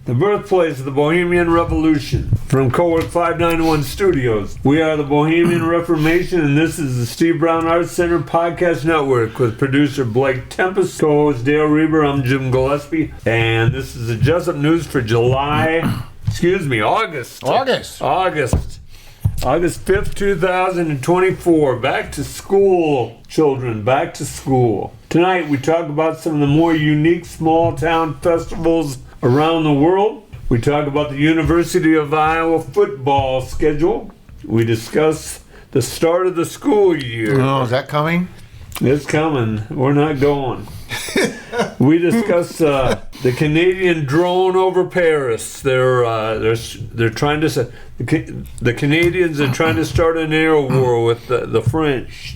the birthplace of the Bohemian Revolution. From Cowork 591 Studios, we are the Bohemian Reformation, and this is the Steve Brown Arts Center Podcast Network with producer Blake Tempus, co-host Dale Rueber. I'm Jim Gillespie, and this is the Jesup News for August. August 5th, 2024. Back to school, children, back to school. Tonight we talk about some of the more unique small town festivals around the world. We talk about the University of Iowa football schedule. We discuss the start of the school year. Oh, is that coming? It's coming. We're not going. We discuss the Canadian drone over Paris. They're trying to the Canadians are trying to start an air war with the French.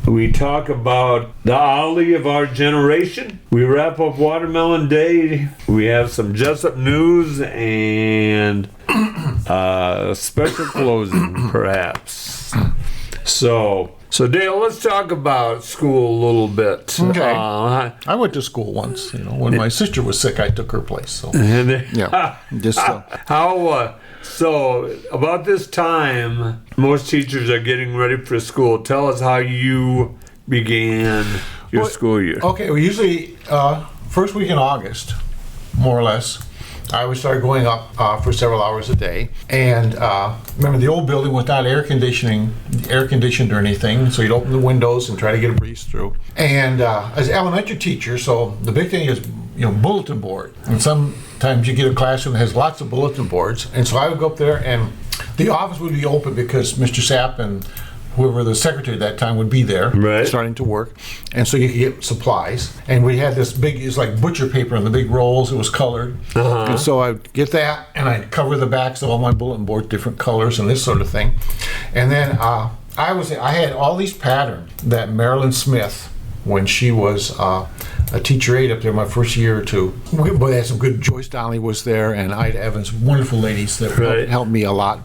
We talk about the Ali of our generation. We wrap up Watermelon Day. We have some Jesup news and special closing, perhaps. So Dale, let's talk about school a little bit. Okay. I went to school once. When my sister was sick, I took her place. So So about this time, most teachers are getting ready for school. Tell us how you began your school year. Okay, well, usually first week in August, more or less, I would start going up for several hours a day. And remember, the old building without air conditioned or anything, so you'd open the windows and try to get a breeze through. And as an elementary teacher, so the big thing is bulletin board. And sometimes you get a classroom that has lots of bulletin boards. And so I would go up there, and the office would be open because Mr. Sapp and whoever the secretary at that time would be there, starting to work. And so you could get supplies. And we had this big, it's like butcher paper in the big rolls. It was colored. And so I'd get that, and I'd cover the backs of all my bulletin boards, different colors and this sort of thing. And then I had all these patterns that Marilyn Smith, when she was a teacher aide up there my first year or two. Boy, they had some good. Joyce Donnelly was there, and Ida Evans, wonderful ladies that helped me a lot.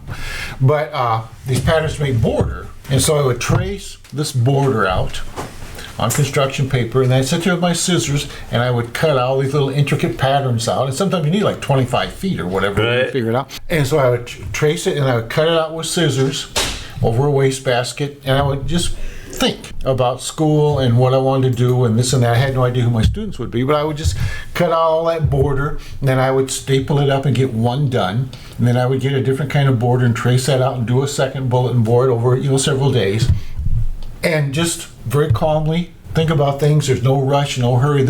But these patterns made border, and so I would trace this border out on construction paper, and then I'd sit there with my scissors, and I would cut all these little intricate patterns out. And sometimes you need like 25 feet or whatever to figure it out. And so I would trace it, and I would cut it out with scissors over a wastebasket, and I would just think about school and what I wanted to do and this and that. I had no idea who my students would be, but I would just cut out all that border, and then I would staple it up and get one done, and then I would get a different kind of border and trace that out and do a second bulletin board over several days, and just very calmly think about things. There's no rush, no hurry.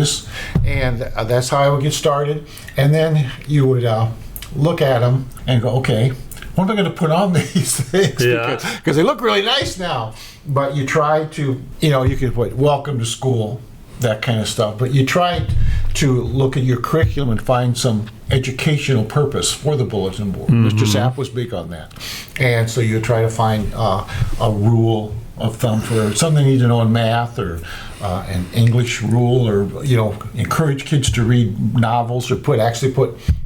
And that's how I would get started. And then you would look at them and go, okay, what am I going to put on these things? Because they look really nice now. But you try to, you could put welcome to school, that kind of stuff. But you try to look at your curriculum and find some educational purpose for the bulletin board. Mr. Sapp was big on that. And so you try to find a rule of thumb for something you need to know in math, or an English rule, or encourage kids to read novels, or put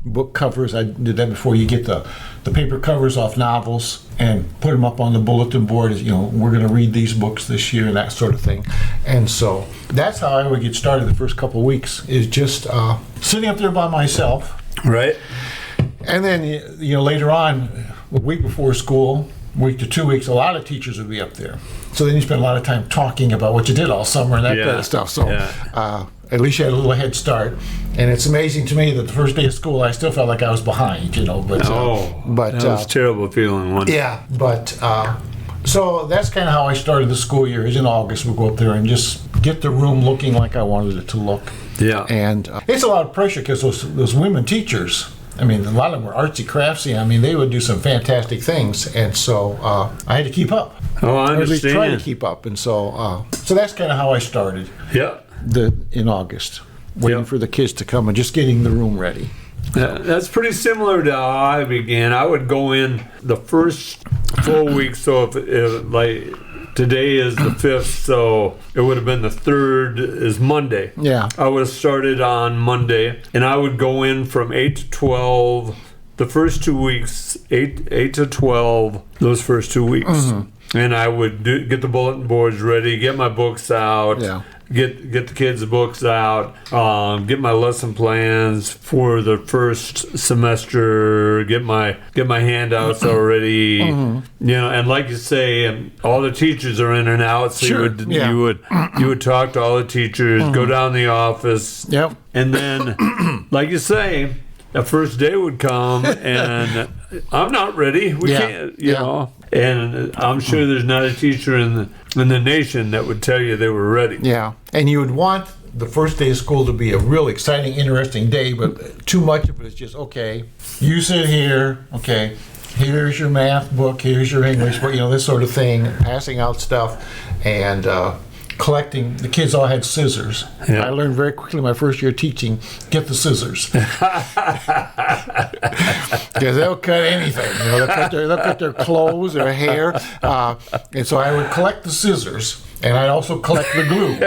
book covers. I did that before. You get the paper covers off novels and put them up on the bulletin board. We're going to read these books this year, and that sort of thing. And so that's how I would get started the first couple of weeks, is just sitting up there by myself. Right. And then later on, a week before school, week to 2 weeks, a lot of teachers would be up there. So then you spend a lot of time talking about what you did all summer and that kind of stuff. So at least you had a little head start. And it's amazing to me that the first day of school, I still felt like I was behind, But that was a terrible feeling. So that's kind of how I started the school year. Is in August, we'll go up there and just get the room looking like I wanted it to look. Yeah. And it's a lot of pressure because those women teachers, a lot of them were artsy craftsy. They would do some fantastic things, and so I had to keep up. Oh, I understand. Or at least try to keep up, and so that's kind of how I started. Yeah. In August, waiting for the kids to come and just getting the room ready. That's pretty similar to how I began. I would go in the first full week, so if today is the 5th, so it would have been the 3rd is Monday. Yeah. I would have started on Monday, and I would go in from 8 to 12 the first 2 weeks, 8 to 12 those first 2 weeks. And I would get the bulletin boards ready, get my books out, get the kids' books out, get my lesson plans for the first semester, get my handouts already, and like you say, all the teachers are in and out, so Sure. you would talk to all the teachers, go down the office, and then, like you say, the first day would come, and I'm not ready. We can't, you know. And I'm sure there's not a teacher in the nation that would tell you they were ready. Yeah, and you would want the first day of school to be a real exciting, interesting day, but too much of it is just, okay, you sit here, okay, here's your math book, here's your English book, this sort of thing, passing out stuff, and collecting. The kids all had scissors. I learned very quickly my first year teaching, get the scissors. Because they'll cut anything. They'll cut their clothes, their hair. And so I would collect the scissors, and I'd also collect the glue.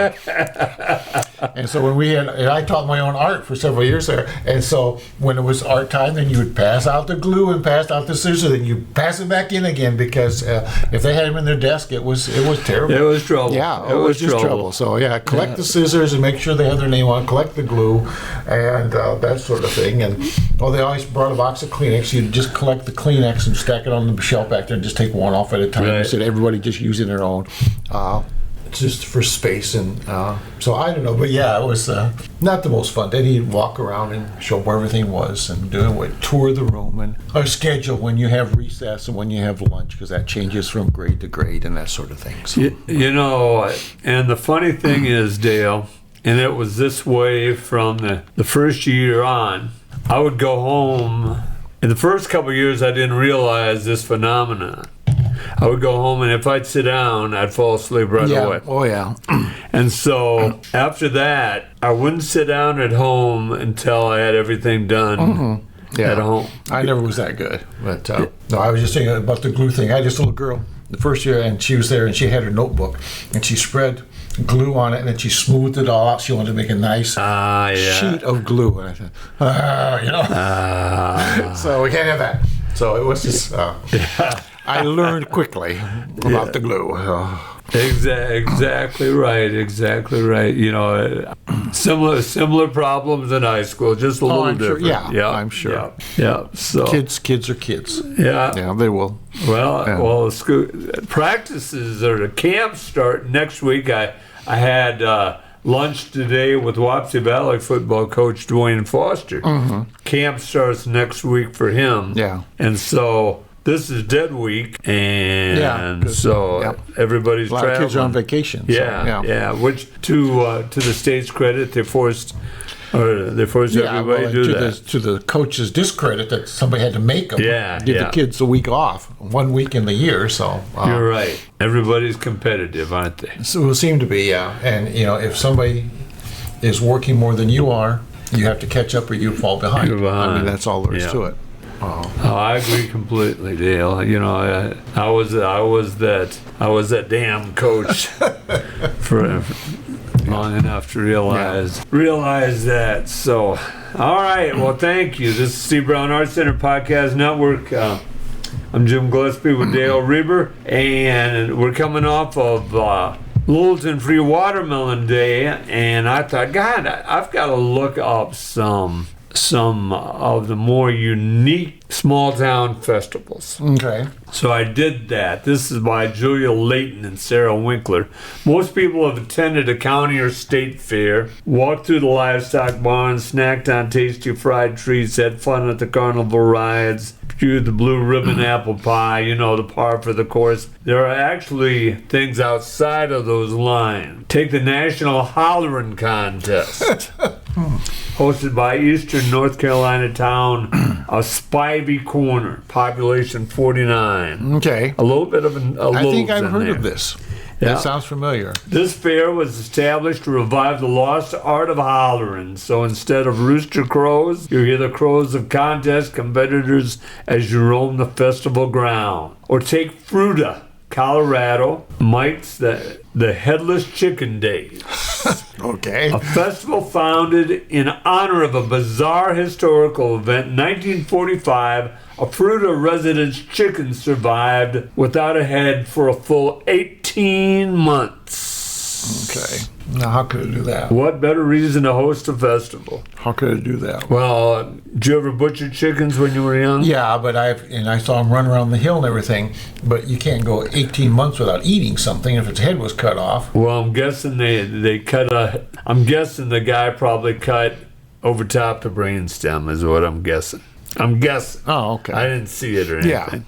And so and I taught my own art for several years there. And so when it was art time, then you would pass out the glue and pass out the scissors, and you pass it back in again, because if they had them in their desk, it was terrible. It was trouble. Yeah, it was just trouble. So collect the scissors and make sure they have their name on. Collect the glue and that sort of thing. And they always brought a box of Kleenex. You'd just collect the Kleenex and stack it on the shelf back there and just take one off at a time. Right. So everybody just using their own. Just for space, and so I don't know, but it was not the most fun. Then he'd walk around and show where everything was, and tour the room, and our schedule when you have recess and when you have lunch, because that changes from grade to grade and that sort of thing. So. And the funny thing is, Dale, and it was this way from the first year on, I would go home. In the first couple of years, I didn't realize this phenomenon. I would go home, and if I'd sit down, I'd fall asleep right away. Oh, yeah. And so after that, I wouldn't sit down at home until I had everything done at home. I never was that good. But no, I was just thinking about the glue thing. I had this little girl the first year, and she was there, and she had her notebook, and she spread glue on it, and then she smoothed it all out. She wanted to make a nice sheet of glue. And I said, so we can't have that. So it was just... I learned quickly about the glue. Exactly right. Similar problems in high school, just a little different. Sure. I'm sure. Yeah. So kids are kids. Yeah, they will. Well, school practices or the camps start next week. I had lunch today with Wapsie Valley football coach Dwayne Foster. Camp starts next week for him. Yeah, and so. This is dead week, and everybody's traveling. A lot of kids are on vacation. Which to the state's credit, they forced everybody to do that. To the coach's discredit, that somebody had to make them. Give the kids a week off, 1 week in the year. So you're right. Everybody's competitive, aren't they? So it seem to be, And if somebody is working more than you are, you have to catch up, or you fall behind. You're behind. I mean, that's all there is to it. I agree completely, Dale. I was that damn coach for long enough to realize that. So, all right. Well, thank you. This is Steve Brown Arts Center Podcast Network. I'm Jim Gillespie with Dale Rueber, and we're coming off of Littleton Free Watermelon Day, and I thought, God, I've got to look up some of the more unique small town festivals. Okay. So I did that. This is by Julia Layton and Sarah Winkler. Most people have attended a county or state fair, walked through the livestock barns, snacked on tasty fried treats, had fun at the carnival rides, viewed the blue ribbon apple pie, the par for the course. There are actually things outside of those lines. Take the National Hollerin' Contest. Hosted by Eastern North Carolina town of Spivey Corner, population 49. Okay. A little bit of I think I've heard of this. That sounds familiar. This fair was established to revive the lost art of hollering. So instead of rooster crows, you hear the crows of contest competitors as you roam the festival ground. Or take Fruta, Colorado, Mike's the Headless Chicken Days. Okay. A festival founded in honor of a bizarre historical event. In 1945, a Fruta resident's chicken survived without a head for a full 18 months. Okay. Now, how could it do that? What better reason to host a festival? How could it do that? Well, did you ever butcher chickens when you were young? Yeah, but I saw them run around the hill and everything, but you can't go 18 months without eating something if its head was cut off. Well, I'm guessing I'm guessing the guy probably cut over top the brainstem is what I'm guessing. Oh, okay. I didn't see it or anything.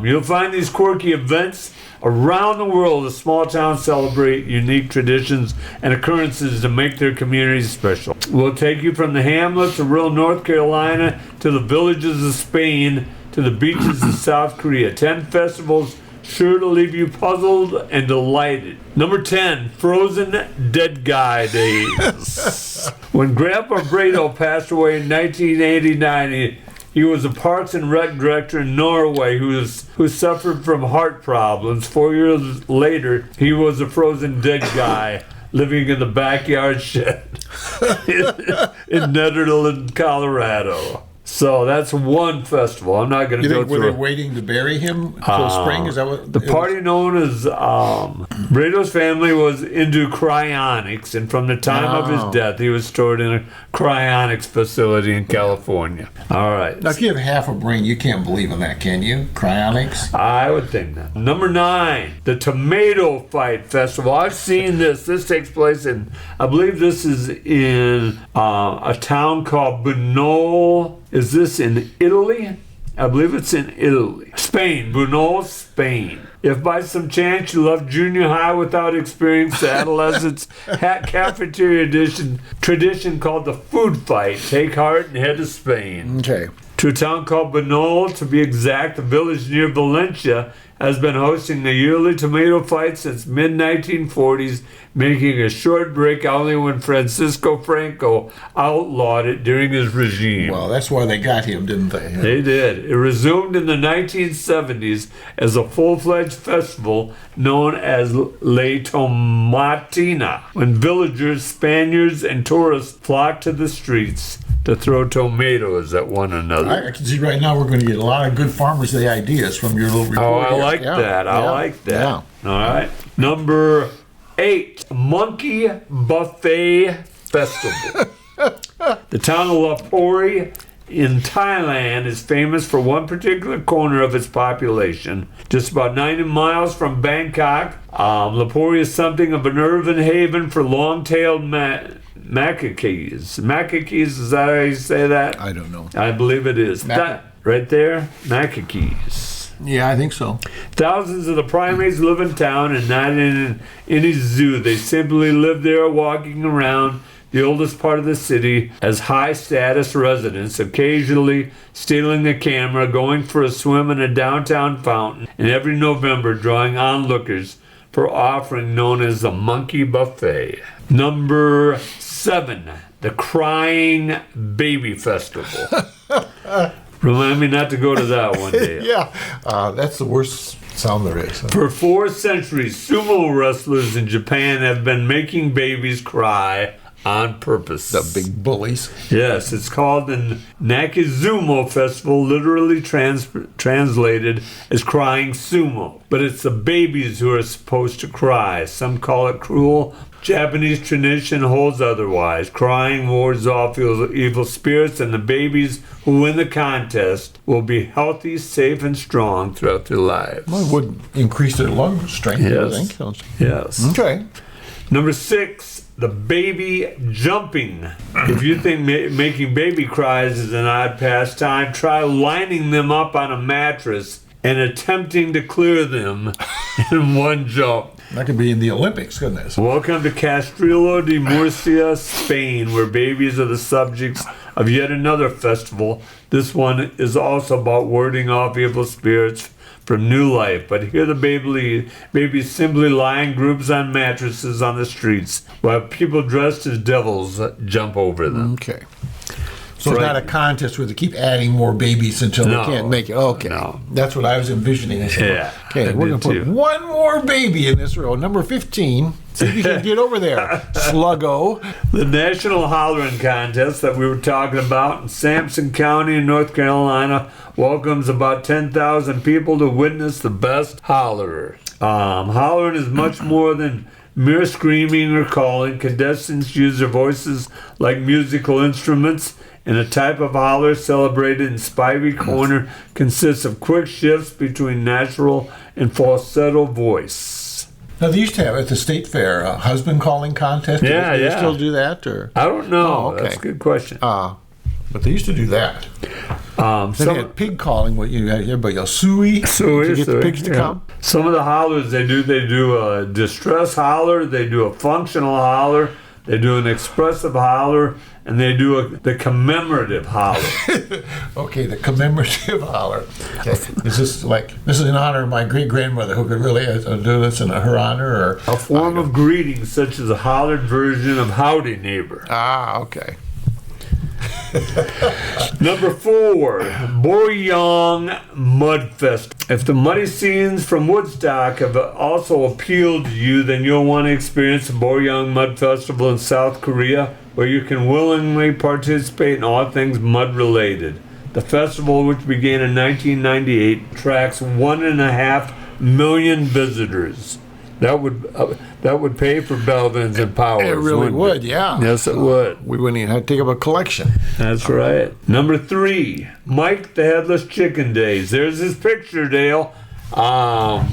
You'll find these quirky events around the world as small towns celebrate unique traditions and occurrences to make their communities special. We'll take you from the hamlets of rural North Carolina to the villages of Spain to the beaches of South Korea. 10 festivals sure to leave you puzzled and delighted. Number 10, Frozen Dead Guy Days. When Grandpa Brado passed away in 1989, he was a Parks and Rec director in Norway who suffered from heart problems. 4 years later, he was a frozen dead guy living in the backyard shed in Netherlands, Colorado. So that's one festival. I'm not going to go through. Were they waiting to bury him until spring? Is that what the party known as Brado's family was into cryonics, and from the time of his death, he was stored in a cryonics facility in California. All right. Now, if you have half a brain, you can't believe in that, can you? Cryonics? I would think not. Number 9, the Tomato Fight Festival. I've seen this. This takes place in, I believe this is in a town called Bunol. Is this in Italy? I believe it's in Italy. Spain, Bunol, Spain. If by some chance you left junior high without experience, the adolescents' cafeteria tradition called the food fight, take heart and head to Spain. Okay. To a town called Bunol, to be exact, the village near Valencia has been hosting the yearly tomato fight since mid-1940s, making a short break only when Francisco Franco outlawed it during his regime. Well, that's why they got him, didn't they? They did. It resumed in the 1970s as a full-fledged festival known as La Tomatina, when villagers, Spaniards, and tourists flocked to the streets to throw tomatoes at one another. I can see right now we're going to get a lot of good Farmers' Day ideas from your little report. Oh, I here. like that. I like that. Yeah. All right. Number 8, Monkey Buffet Festival. The town of Lapori in Thailand is famous for one particular corner of its population. Just about 90 miles from Bangkok, Lapori is something of an urban haven for long-tailed macaques. Macaques, is that how you say that? I don't know. I believe it is. Right there, macaques. Yeah, I think so. Thousands of the primates live in town and not in any zoo. They simply live there, walking around the oldest part of the city as high-status residents, occasionally stealing a camera, going for a swim in a downtown fountain, and every November drawing onlookers for offering known as the Monkey Buffet. Number 7, the Crying Baby Festival. Remind me not to go to that one day. Yeah, that's the worst sound there is. For 4 centuries, sumo wrestlers in Japan have been making babies cry on purpose. The big bullies. Yes, it's called the Nakizumo Festival, literally translated as crying sumo. But it's the babies who are supposed to cry. Some call it cruel. Japanese tradition holds otherwise. Crying wards off evil spirits, and the babies who win the contest will be healthy, safe, and strong throughout their lives. Well, it would increase their lung strength, Yes. I think. Yes. Okay. Number 6, the baby jumping. If you think making baby cries is an odd pastime, try lining them up on a mattress and attempting to clear them in one jump. That could be in the Olympics, couldn't it? Welcome to Castrillo de Murcia, Spain, where babies are the subjects of yet another festival. This one is also about warding off evil spirits from new life. But here the babies simply lie in groups on mattresses on the streets, while people dressed as devils jump over them. Okay. So it's not a contest where they keep adding more babies until they can't make it. Okay. No. That's what I was envisioning. Yeah. Okay, we're going to put one more baby in this row. Number 15. See if you can get over there. Sluggo. The National Hollering Contest that we were talking about in Sampson County in North Carolina welcomes about 10,000 people to witness the best hollerer. Hollering is much more than mere screaming or calling. Contestants use their voices like musical instruments, and a type of holler celebrated in Spivey Corner consists of quick shifts between natural and falsetto voice. Now, they used to have at the state fair a husband calling contest. Yeah, do they yeah. still do that? Or? I don't know. Oh, okay. That's a good question. But they used to do that. Then they had pig calling, what you had everybody yell, suey, to get the pigs to come. Some of the hollers they do a distress holler, they do a functional holler, they do an expressive holler, and they do the commemorative holler. Okay, the commemorative holler. Okay. Is this in honor of my great-grandmother who could really do this in her honor? Or a form of greeting, such as a hollered version of howdy neighbor. Okay. Number 4, Boryong Mud Fest. If the muddy scenes from Woodstock have also appealed to you, then you'll want to experience the Boryong Mud Festival in South Korea, where you can willingly participate in all things mud related. The festival, which began in 1998, attracts 1.5 million visitors. That would pay for Belvins and Powers. It really would, yeah. Yes, it would. We wouldn't even have to take up a collection. That's right. Number 3, Mike the Headless Chicken Days. There's his picture, Dale.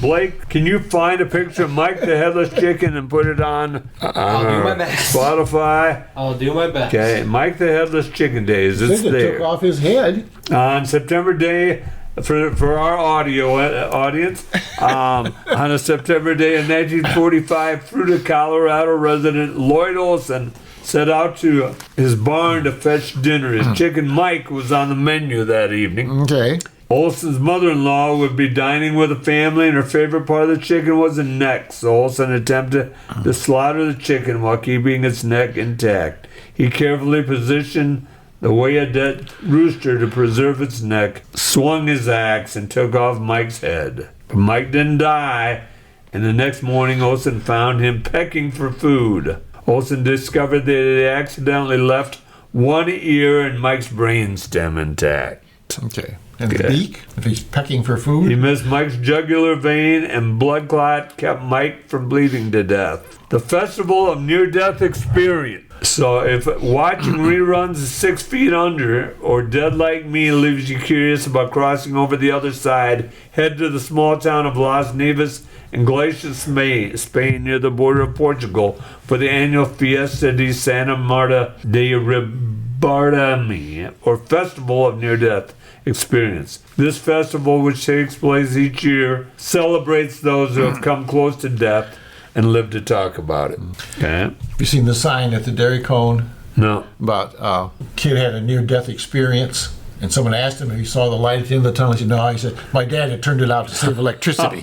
Blake, can you find a picture of Mike the Headless Chicken and put it on I'll do my best. Spotify? I'll do my best. Okay, Mike the Headless Chicken Days. It's They there. took off his head. On September day, for our audio audience, on a September day in 1945, Fruita, Colorado resident Lloyd Olson set out to his barn to fetch dinner. His chicken Mike was on the menu that evening. Okay. Olson's mother-in-law would be dining with the family, and her favorite part of the chicken was the neck. So Olson attempted to slaughter the chicken while keeping its neck intact. He carefully positioned the Wyandotte rooster to preserve its neck, swung his axe, and took off Mike's head. But Mike didn't die, and the next morning Olson found him pecking for food. Olson discovered that he accidentally left one ear and Mike's brainstem intact. Okay. And the beak, if he's pecking for food? He missed Mike's jugular vein, and blood clot kept Mike from bleeding to death. The Festival of Near-Death Experience. So if watching reruns of 6 Feet Under or Dead Like Me leaves you curious about crossing over the other side, head to the small town of Las Neves in Galicia, Spain, near the border of Portugal, for the annual Fiesta de Santa Marta de Ribarami, or Festival of Near-Death Experience. This festival, which takes place each year, celebrates those who have come close to death and live to talk about it. Okay. Have you seen the sign at the Dairy Cone? No. About a kid had a near-death experience, and someone asked him if he saw the light at the end of the tunnel. He said, no. He said, my dad had turned it out to save electricity.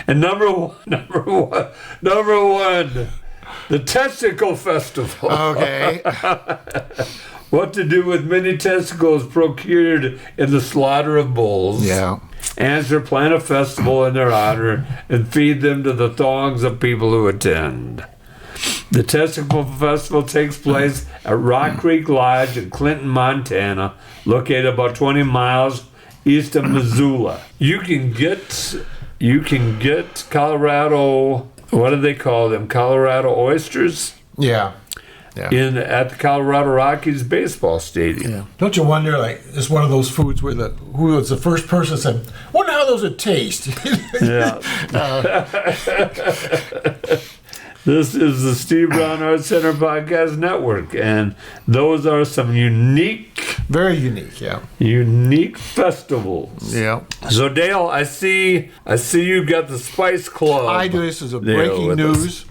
And number one, the Testicle Festival. Okay. What to do with many testicles procured in the slaughter of bulls. Yeah. Answer, plan a festival in their honor and feed them to the thongs of people who attend. The Testicle Festival takes place at Rock Creek Lodge in Clinton, Montana, located about 20 miles east of Missoula. You can get Colorado, what do they call them? Colorado oysters? Yeah. At the Colorado Rockies baseball stadium. Yeah. Don't you wonder, like, it's one of those foods where who was the first person that said, wonder how those would taste? Yeah. This is the Steve Brown Arts Center Podcast Network, and those are some very unique, yeah. Unique festivals. Yeah. So Dale, I see you got the Spice Club. I do. This is a breaking news.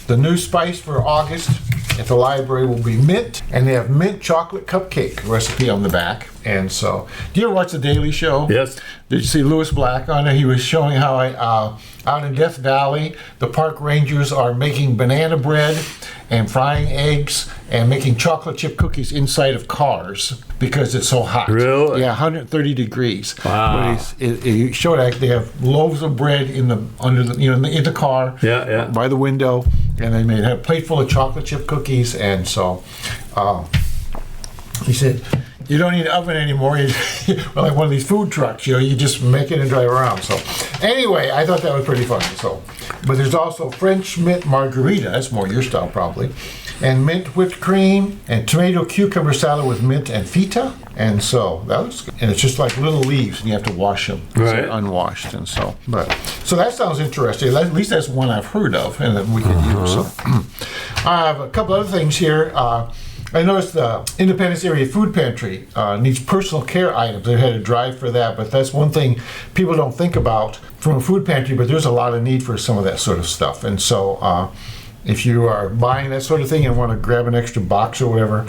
The new spice for August at the library will be mint, and they have mint chocolate cupcake recipe on the back. And so, do you ever watch The Daily Show? Yes. Did you see Louis Black on it? He was showing how out in Death Valley, the park rangers are making banana bread and frying eggs and making chocolate chip cookies inside of cars because it's so hot. Really? Yeah, 130 degrees. Wow. He showed that they have loaves of bread in the car. Yeah. By the window, and they had a plate full of chocolate chip cookies, and so he said, you don't need an oven anymore. Well, like one of these food trucks, you just make it and drive around. So Anyway, I thought that was pretty funny. So, but there's also French mint margarita. That's more your style, probably. And mint whipped cream and tomato cucumber salad with mint and feta. And so that was good. And it's just like little leaves, and you have to wash them. Right. So unwashed, and so. So that sounds interesting. At least that's one I've heard of, and that we can use. So. I have a couple other things here. I noticed the Independence Area Food Pantry needs personal care items. They had a drive for that, but that's one thing people don't think about from a food pantry, but there's a lot of need for some of that sort of stuff. And so if you are buying that sort of thing and want to grab an extra box or whatever,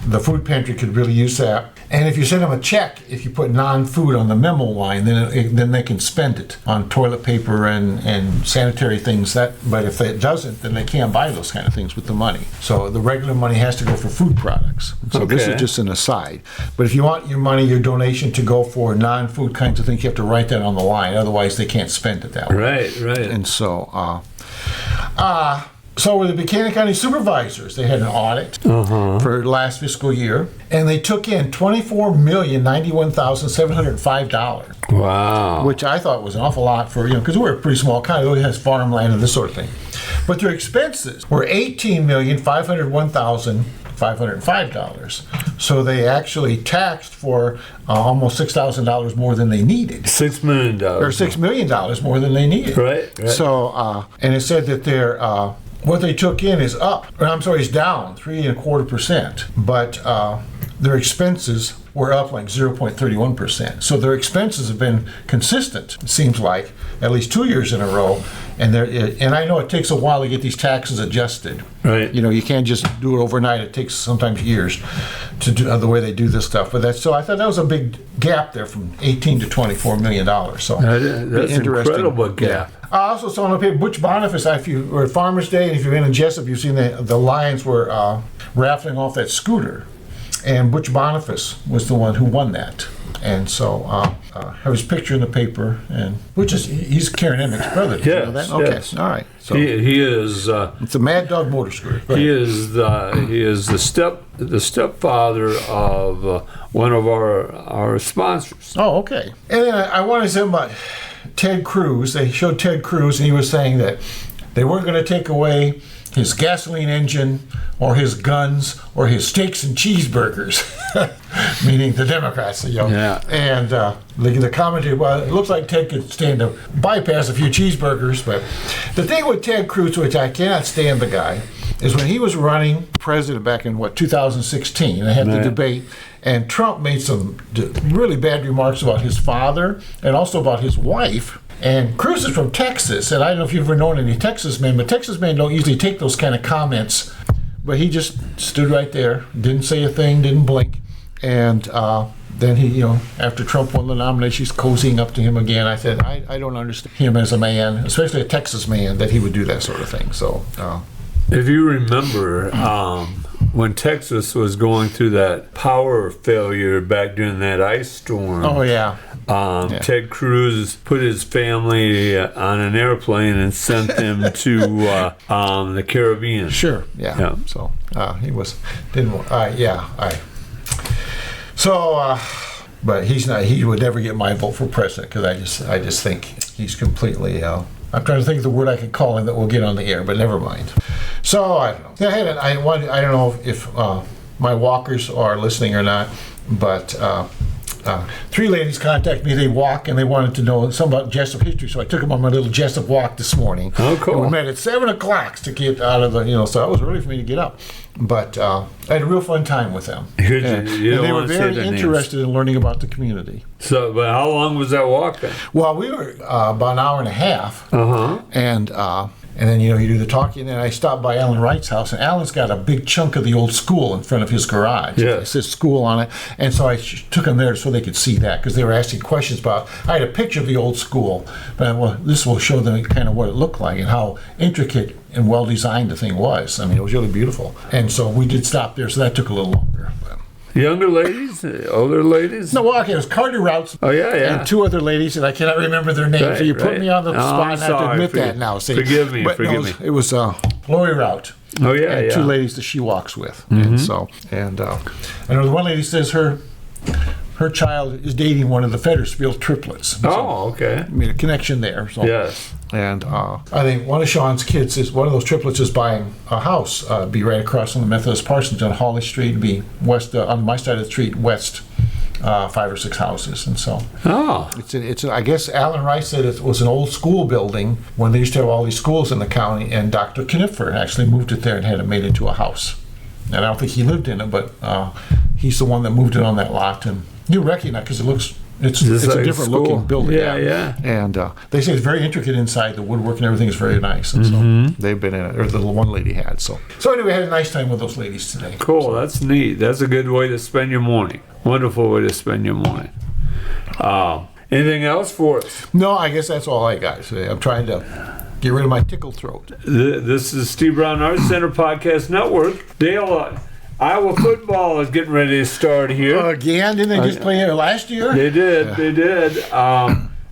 the food pantry could really use that. And if you send them a check, if you put non-food on the memo line, then they can spend it on toilet paper and sanitary things. But if it doesn't, then they can't buy those kind of things with the money. So the regular money has to go for food products. So This is just an aside. But if you want your money, your donation to go for non-food kinds of things, you have to write that on the line. Otherwise, they can't spend it that way. Right. And so... So with the Buchanan County Supervisors, they had an audit for last fiscal year, and they took in $24,091,705. Wow. Which I thought was an awful lot for, because we're a pretty small county, it only has farmland and this sort of thing. But their expenses were $18,501,505. So they actually taxed for almost $6,000 more than they needed. $6 million. Or $6 million more than they needed. Right. So, and it said that their what they took in is down 3.25%, but their expenses were up like 0.31%. So their expenses have been consistent, it seems like, at least 2 years in a row. And I know it takes a while to get these taxes adjusted. Right. You can't just do it overnight. It takes sometimes years to do the way they do this stuff. But so I thought that was a big gap there from $18 to $24 million. So that's an incredible gap. Yeah. I also saw on the paper Butch Boniface. If you were at Farmers Day, and if you've been in Jesup, you've seen the Lions were raffling off that scooter, and Butch Boniface was the one who won that. And so I have his picture in the paper, and he's Karen Emick's brother. Did you know that? Okay, yes. All right. So he is. It's a Mad Dog motor scooter. He is the stepfather of one of our sponsors. Oh, okay. And then I wanted to say about Ted Cruz. They showed Ted Cruz, and he was saying that they weren't going to take away his gasoline engine or his guns or his steaks and cheeseburgers, meaning the Democrats. Yeah. And the commentator, well, it looks like Ted could stand to bypass a few cheeseburgers. But the thing with Ted Cruz, which I cannot stand the guy, is when he was running president back in 2016, they had the debate, and Trump made some really bad remarks about his father and also about his wife. And Cruz is from Texas, and I don't know if you've ever known any Texas men, but Texas men don't usually take those kind of comments. But he just stood right there, didn't say a thing, didn't blink. And then he, after Trump won the nomination, he's cozying up to him again. I said, I don't understand him as a man, especially a Texas man, that he would do that sort of thing. So, if you remember, when Texas was going through that power failure back during that ice storm. Oh, yeah. Ted Cruz put his family on an airplane and sent them to the Caribbean. Sure, yeah. So he was but he's not. He would never get my vote for president because I just think he's completely. I'm trying to think of the word I could call him that will get on the air, but never mind. So I don't know. I don't know if my walkers are listening or not, but. 3 ladies contacted me. They walk and they wanted to know something about Jesup history, so I took them on my little Jesup walk this morning. Oh, cool. And we met at 7 o'clock to get out of the, so that was early for me to get up. But I had a real fun time with them. And they were very interested in learning about the community. So, but how long was that walk then? Well, we were about an hour and a half. And then, you do the talking, and then I stopped by Alan Wright's house, and Alan's got a big chunk of the old school in front of his garage. Yeah. It says school on it, and so I took them there so they could see that, because they were asking questions about, I had a picture of the old school, but this will show them kind of what it looked like and how intricate and well-designed the thing was. I mean, it was really beautiful. And so we did stop there, so that took a little longer. Younger ladies? Older ladies? No, well, okay, it was Carter Routes. Oh, yeah. And 2 other ladies, and I cannot remember their names. Right, so you put me on the spot, and I have to admit that now. See? Forgive me. It was Lori Route. Oh, yeah, and 2 ladies that she walks with. Mm-hmm. And I know the one lady says her her child is dating one of the Feddersfield triplets. Oh, okay. I made a connection there. So. Yes. And I think one of Sean's kids is one of those triplets is buying a house, be right across from the Methodist Parsons on Holly Street, be west on my side of the street, west 5 or 6 houses, and so. Oh. It's I guess Alan Rice said it was an old school building when they used to have all these schools in the county, and Dr. Knipfer actually moved it there and had it made into a house. And I don't think he lived in it, but he's the one that moved it on that lot, and you recognize because it looks. It's like a different school. looking building. Yeah. And they say it's very intricate inside. The woodwork and everything is very nice. And so they've been in it, or the one lady had. So anyway, I had a nice time with those ladies today. Cool. That's neat. That's a good way to spend your morning. Wonderful way to spend your morning. Anything else for us? No, I guess that's all I got today. I'm trying to get rid of my tickle throat. This is Steve Brown Arts Center Podcast Network. Dale, Iowa football is getting ready to start here. Again? Didn't they just play here last year? They did. Yeah. They did.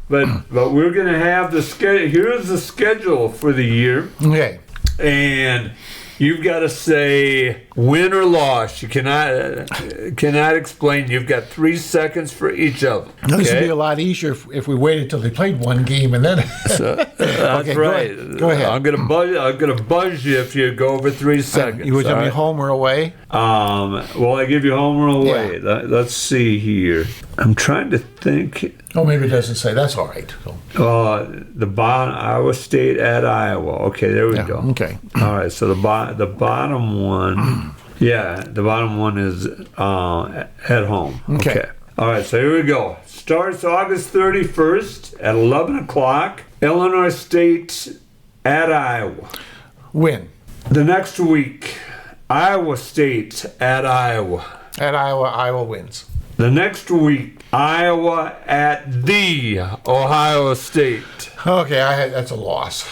But we're going to have the schedule. Here's the schedule for the year. Okay. And you've got to say win or loss. You cannot explain. You've got 3 seconds for each of them. Okay? This would be a lot easier if we waited till they played one game and then. That's okay, right. Go ahead. I'm gonna buzz you if you go over 3 seconds. You would tell me home or away? Well, I give you home or away. Yeah. Let's see here. I'm trying to think. Oh, maybe it doesn't say. That's all right. The bottom, Iowa State at Iowa. Okay, there we go. Okay. All right. So the bottom one. Yeah, the bottom one is at home. Okay. All right. So here we go. Starts August 31st at 11 o'clock. Illinois State at Iowa. Win. The next week, Iowa State at Iowa. At Iowa, Iowa wins. The next week, Iowa at the Ohio State. Okay, that's a loss.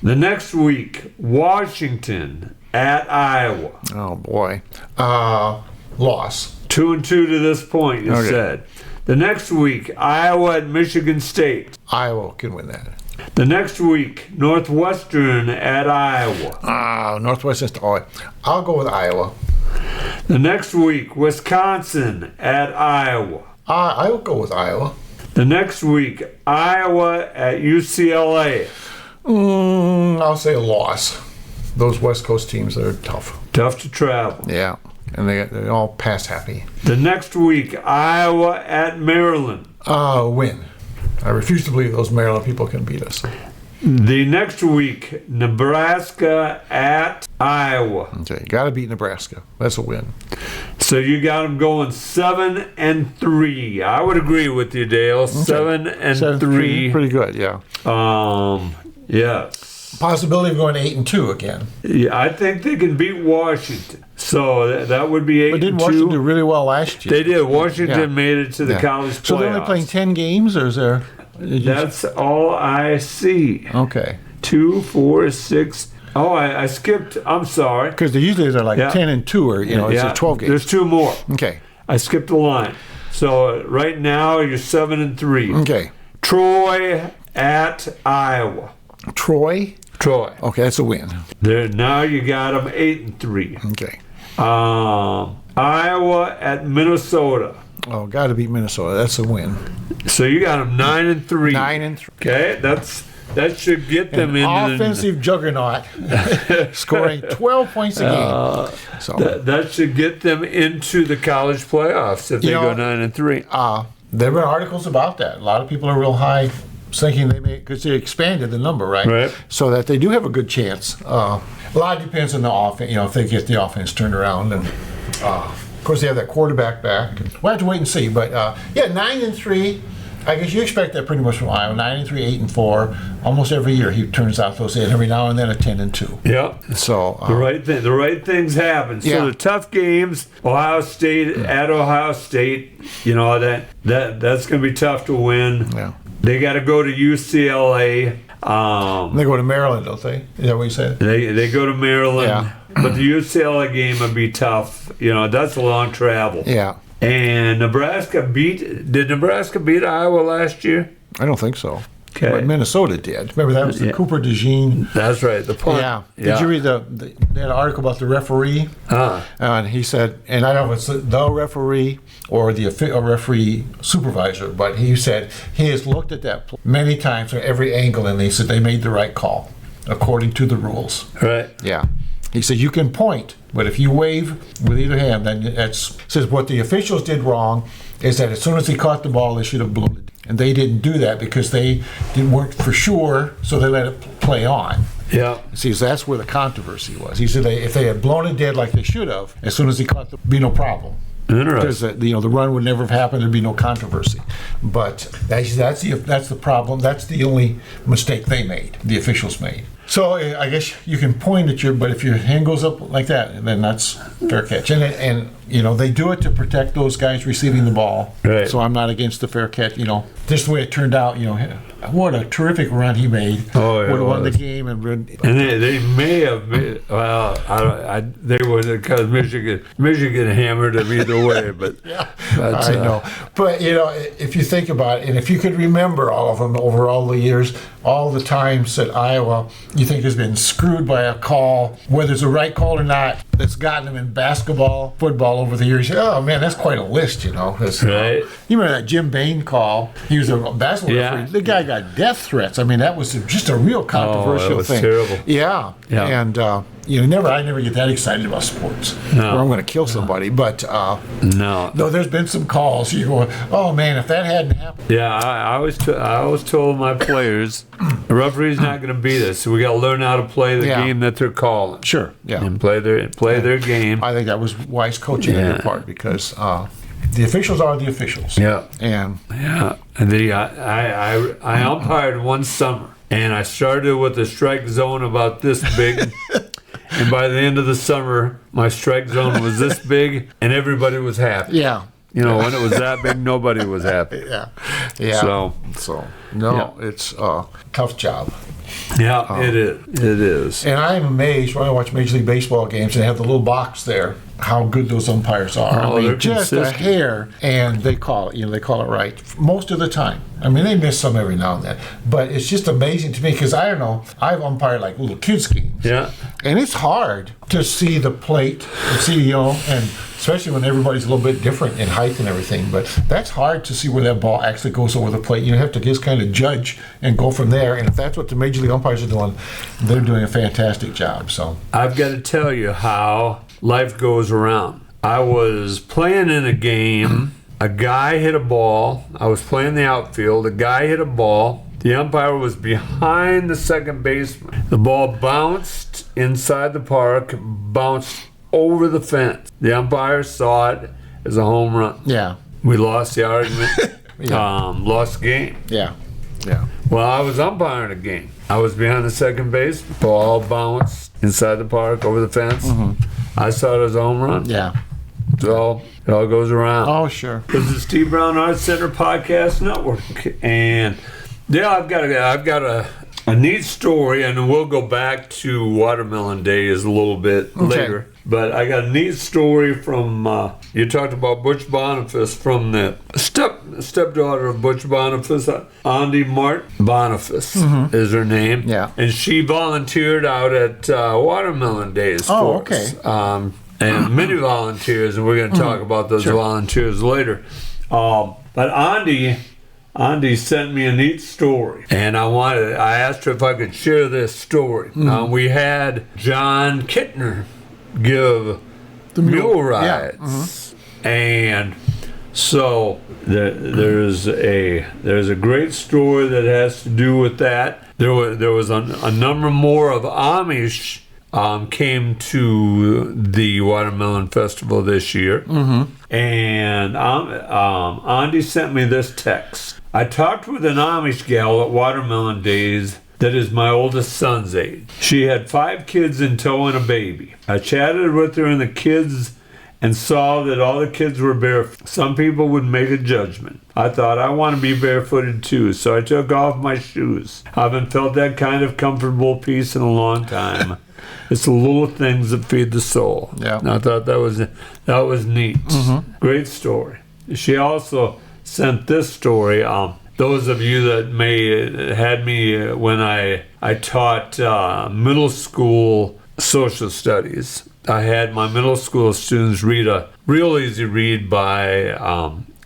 The next week, Washington at Iowa. Oh boy, loss. 2-2 to this point, you said. The next week, Iowa at Michigan State. Iowa can win that. The next week, Northwestern at Iowa. Northwestern. Oh, I'll go with Iowa. The next week, Wisconsin at Iowa. I will go with Iowa. The next week, Iowa at UCLA. I'll say a loss. Those West Coast teams are tough. Tough to travel. Yeah, and they're all pass happy. The next week, Iowa at Maryland. Win. I refuse to believe those Maryland people can beat us. The next week, Nebraska at Iowa. Okay, got to beat Nebraska. That's a win. So you got them going 7-3. I would agree with you, Dale. Okay. 7-3. Pretty good, yeah. Yes. Possibility of going 8-2 again. Yeah, I think they can beat Washington. So that would be 8-2. But didn't Washington do really well last year? They did. Washington made it to the college playoffs. So they're only playing 10 games, or is there? That's all I see. Okay. 2, 4, 6. Oh, I skipped. I'm sorry. Because usually they're like 10-2, or it's 12 games. There's 2 more. Okay. I skipped a line. So right now you're 7-3. Okay. Troy at Iowa. Troy. Okay, that's a win. There now you got them 8-3. Okay. Iowa at Minnesota. Oh, got to beat Minnesota. That's a win. So you got them 9-3. 9-3. Okay, that should get them in offensive juggernaut, scoring 12 points a game. So that should get them into the college playoffs if they go 9-3. There have been articles about that. A lot of people are real high, thinking they may, because they expanded the number, right? So that they do have a good chance. A lot depends on the offense. If they get the offense turned around, and of course they have that quarterback back. We'll have to wait and see. But 9-3. I guess you expect that pretty much from Iowa. 9-3, 8-4. Almost every year he turns out those 8. Every now and then a 10-2. Yeah. So the right things happen. So the tough games, Ohio State at Ohio State. That's going to be tough to win. Yeah. They got to go to UCLA. They go to Maryland, don't they? Is that what you said? They go to Maryland. Yeah. But the UCLA game would be tough. That's a long travel. Yeah. And did Nebraska beat Iowa last year? I don't think so. Okay. but Minnesota did. Remember that was the Yeah. Cooper DeJean. That's right. The punt. Yeah. Did you read they had an article about the referee? And he said, and I don't know if it's the referee or a referee supervisor, but he said he has looked at that many times from every angle, and he said they made the right call according to the rules. Right. Yeah. He said you can point, but if you wave with either hand, then that's says what the officials did wrong is that as soon as he caught the ball, they should have blown it. And they didn't do that because they weren't for sure, so they let it play on. Yeah. See, so that's where the controversy was. He said if they had blown it dead like they should have, as soon as he caught there'd be no problem. Because Interesting. the run would never have happened. There'd be no controversy. But that's the problem. That's the only mistake they made. The officials made. So I guess you can point at but if your hand goes up like that, then that's fair catch. And they do it to protect those guys receiving the ball. Right. So I'm not against the fair catch. Just the way it turned out. What a terrific run he made. Oh, yeah, would have won the was. game and they may have made, they would have, because Michigan hammered them either way, but I know. But, if you think about it, and if you could remember all of them over all the years, all the times that Iowa, you think has been screwed by a call, whether it's a right call or not, that's gotten them in basketball, football over the years. Oh, man, that's quite a list, Right. You remember that Jim Bain call? He was a basketball referee. The guy got death threats. I mean, that was just a real controversial that was thing. terrible. Yeah. Yeah. And, I never get that excited about sports. No. Or I'm going to kill somebody. But, No. no, there's been some calls. You go, oh man, if that hadn't happened. Yeah, I always told my players, the referee's not going to beat us. So we got to learn how to play the game that they're calling. Sure, yeah. And play their game. I think that was wise coaching on their part because the officials are the officials. Yeah. And Yeah. And I umpired one summer, and I started with a strike zone about this big. And by the end of the summer, my strike zone was this big, and everybody was happy. yeah. When it was that big, nobody was happy. Yeah. So it's a tough job. Yeah, it is. It is. And I'm amazed when I watch Major League Baseball games and they have the little box there, how good those umpires are. Oh, they're just consistent. a hair, and they call it. They call it right most of the time. I mean, they miss some every now and then, but it's just amazing to me because I don't know. I've umpired like little kids games, Yeah. and it's hard to see the plate, and especially when everybody's a little bit different in height and everything. But that's hard to see where that ball actually goes over the plate. You have to just kind of judge and go from there. And if that's what the Major League umpires are doing, they're doing a fantastic job. So I've got to tell you how life goes around. I was playing in a game. A guy hit a ball. I was playing the outfield. A guy hit a ball. The umpire was behind the second baseman. The ball bounced inside the park, bounced over the fence. The umpire saw it as a home run. yeah, We lost the argument. Yeah. Lost the game. yeah. Well, I was umpiring a game. I was behind the second base. Ball bounced inside the park over the fence. I saw it as a home run. Yeah. So it all goes around. Oh, sure. This is T Brown Arts Center Podcast Network, and I've got a neat story, and we'll go back to Watermelon Days a little bit later. But I got a neat story from you talked about Butch Boniface, from the stepdaughter of Butch Boniface, Andy Mart Boniface is her name. Yeah. And she volunteered out at Watermelon Days. Oh, for us. okay. And many volunteers, and we're going to talk about those volunteers later. But Andy sent me a neat story, and I asked her if I could share this story. We had John Kittner give the mule rides, and so there's a great story that has to do with that. There was a number more of Amish came to the Watermelon Festival this year, and Andy sent me this text. I talked with an Amish gal at Watermelon Days that is my oldest son's age. She had 5 kids in tow and a baby. I chatted with her and the kids and saw that all the kids were barefoot. Some people would make a judgment. I thought, I want to be barefooted too, so I took off my shoes. I haven't felt that kind of comfortable peace in a long time. It's the little things that feed the soul. Yeah. And I thought that was neat. Great story. She also sent this story. those of you that may had me when I taught middle school social studies, I had my middle school students read a real easy read by